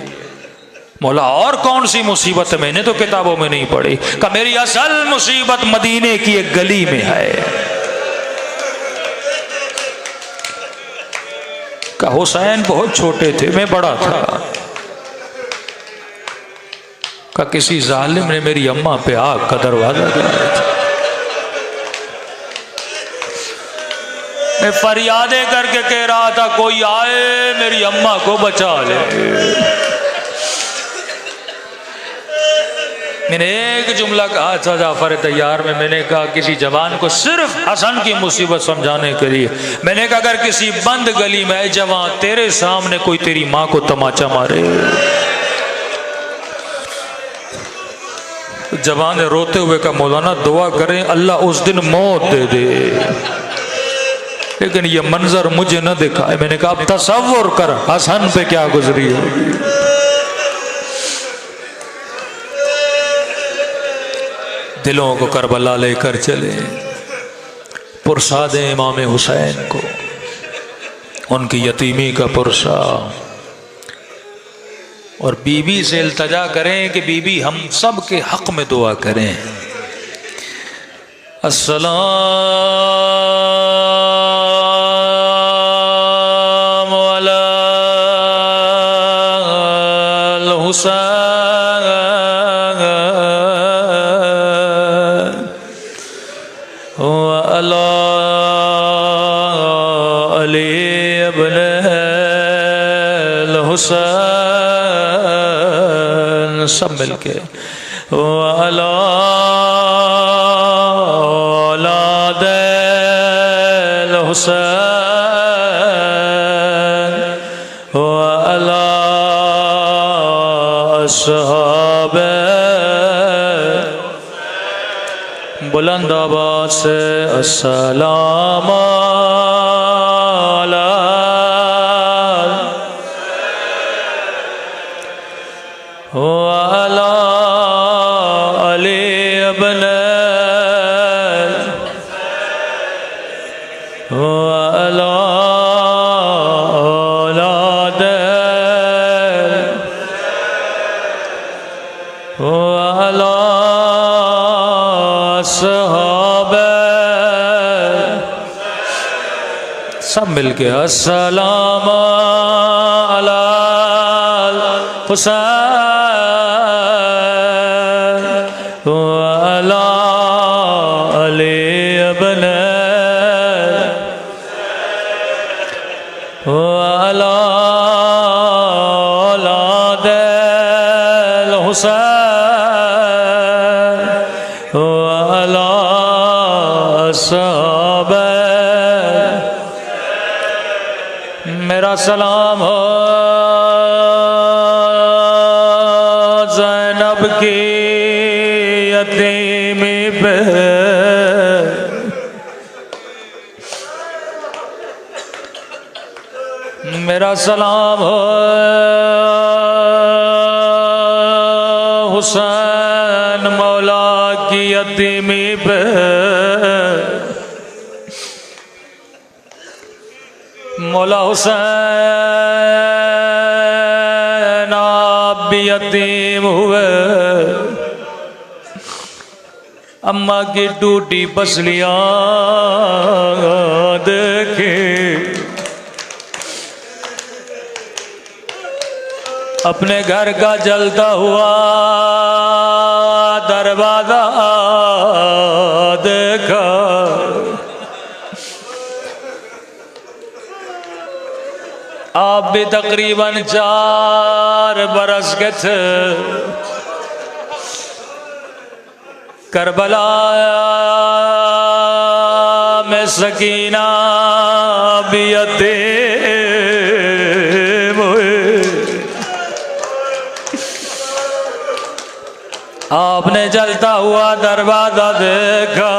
मौला और कौन सी मुसीबत है, मैंने तो किताबों में नहीं पढ़ी। का मेरी असल मुसीबत मदीने की एक गली में है। का हुसैन बहुत छोटे थे, मैं बड़ा था। का किसी जालिम ने मेरी अम्मा पे आग का दरवाजा दिया था, मैं फरियादे करके कह रहा था कोई आए मेरी अम्मा को बचा ले। मैंने एक जुमला कहा था जाफर तैयार में, मैंने कहा किसी जवान को सिर्फ हसन की मुसीबत समझाने के लिए, मैंने कहा अगर किसी बंद गली में जवान तेरे सामने कोई तेरी माँ को तमाचा मारे, जवान ने रोते हुए कहा मौलाना दुआ करें अल्लाह उस दिन मौत दे दे, लेकिन ये मंजर मुझे न दिखाए। मैंने कहा अब तसव्वुर कर हसन पे क्या गुजरी होगी। दिलों को करबला लेकर चले, पुरसा दें इमाम हुसैन को, उनकी यतीमी का पुरसा, और बीबी से इल्तजा करें कि बीबी हम सब के हक में दुआ करें। अस्सलाम अला हुसैन हुसैन, सब मिलके वाला औलादल हुसैन वाला अस्हाबे। बुलंद आवाज से अस्सलाम वाला अली इब्न वाला औलाद वाला सहाबा। सब मिलके अस्सलाम अला हुसैन वाला अली इब्न वाला औलादल हुसैन वाला सहाबा। मेरा सलाम हो ज़ैनब की यतीमी पे, मेरा सलाम हो हुसैन मौला की यतीमी पे। मौला हुसैन आप भी यतीम हुए, अम्मा की टूटी पसलियां देखे, अपने घर का जलता हुआ दरवाजा देखा, आप भी तकरीबन 4 बरस के थे। करबला में सकीना भी यतीम हुए, आपने जलता हुआ दरवाजा देखा,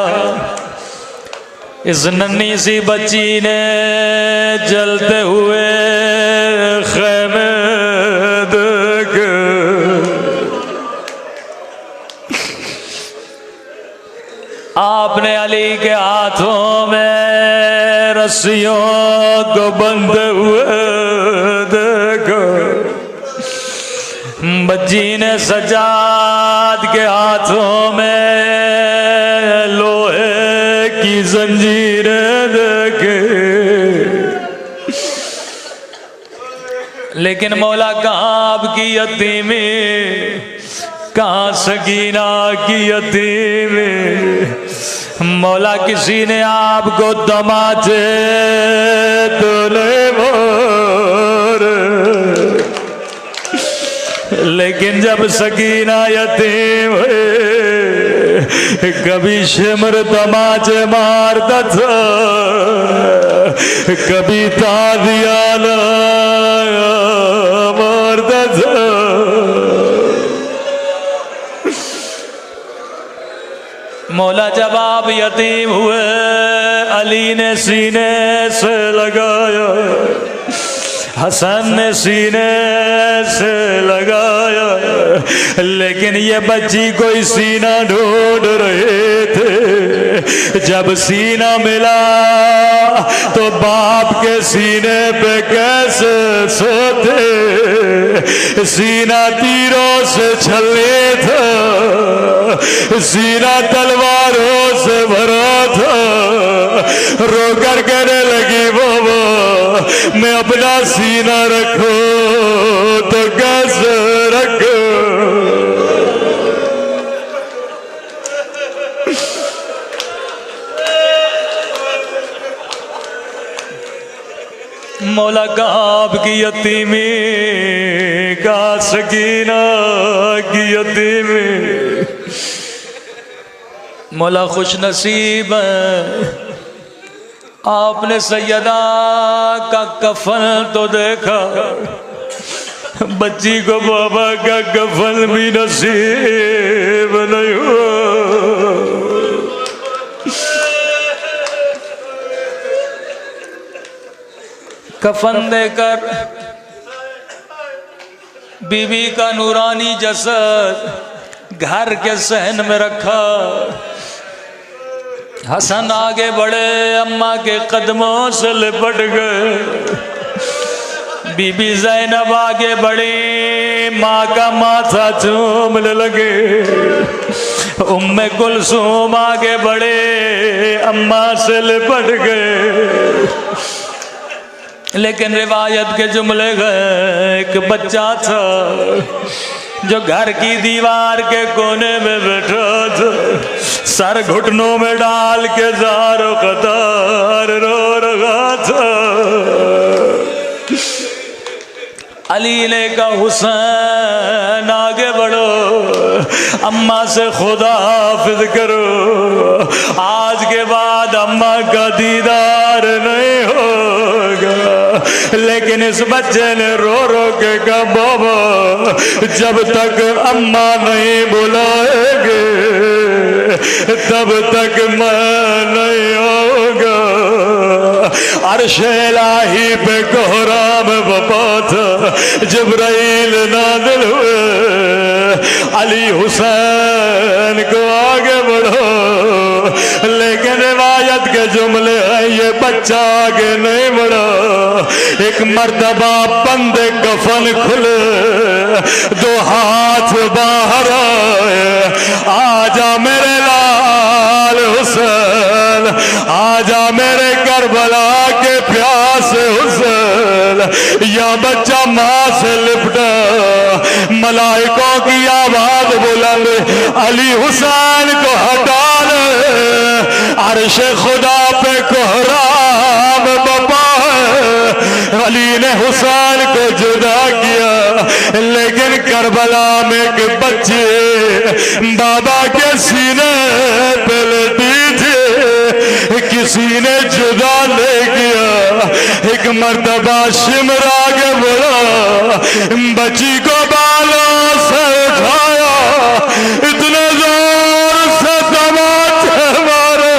इस नन्ही सी बच्ची ने जलते हुए खेमे देखे, आपने अली के हाथों में रस्सियों को बंधे हुए देखा, बच्ची ने सज्जाद के हाथों में लोहे की जंजीरें देखे, लेकिन मौला कहाँ आपकी यतीमी, कहाँ सकीना की यतीमी। मौला किसी ने आपको तमाचे तो नहीं मारे, लेकिन जब सकीना यतीम है, कभी शिमर तमाचे मारता था, कभी तादियाना मारता था। मौला जब आप यतीम हुए, अली ने सीने से लगाया, हसन ने सीने से लगाया, लेकिन ये बच्ची कोई सीना ढूंढ रहे थे। जब सीना मिला तो बाप के सीने पे कैसे सोते, सीना तीरों से छले था, सीना तलवारों से भरा था। रो कर कहने लगी वो मैं अपना सीना रखो तो कैसे रखो। मौला काब की यतीमी का सकीना की यतीमी, मौला खुश नसीब है आपने सैयदा का कफन तो देखा, बच्ची को बाबा का कफन भी नसीब नहीं हुआ। कफन देकर बीवी का नूरानी जसद घर के सहन में रखा। हसन आगे बढ़े, अम्मा के कदमों से लिपट गए। बीबी ज़ैनब आगे बढ़ी, माँ का माथा चूमने लगे। उम्मे कुलसूम आगे बढ़े, अम्मा से लिपट गए। लेकिन रिवायत के जुमले गए, एक बच्चा था जो घर की दीवार के कोने में बैठा था, सर घुटनों में डाल के ज़ारो कतार रो रहा था। अली ने कहा हुसैन आगे बढ़ो, अम्मा से खुदा हाफिज करो, आज के बाद अम्मा का दीदार नहीं होगा। लेकिन इस बच्चे ने रो रो के कहा बाबा जब तक अम्मा नहीं बुलाएंगे तब तक मैं नहीं होगा। अर्शे इलाही पे कोहराम बपा था, जिब्राइल नाज़िल हुए, अली हुसैन को आगे बढ़ो। लेकिन रिवायत के जुमले हैं ये बच्चा आगे नहीं बढ़ा। एक मर्तबा बंदे कफन खुले, दो हाथ बाहर आए, आजा मेरे लाल हुसैन, आजा मेरे करबला के प्यास हुसैन। या बच्चा माँ से लिपटा, मलाइकों की आवाज बुलंद, अली हुसैन को हटा ले, अर्शे खुदा पे कोहराम बपा है। अली ने हुसैन को जुदा किया, लेकिन करबला में एक बच्चे बाबा के सीने पे लेटी थी, किसी ने जुदा नहीं किया। एक मर्तबा शिमरा के बोला, बच्ची को बालों से उठाया, इतने जोर से तमाचे मारे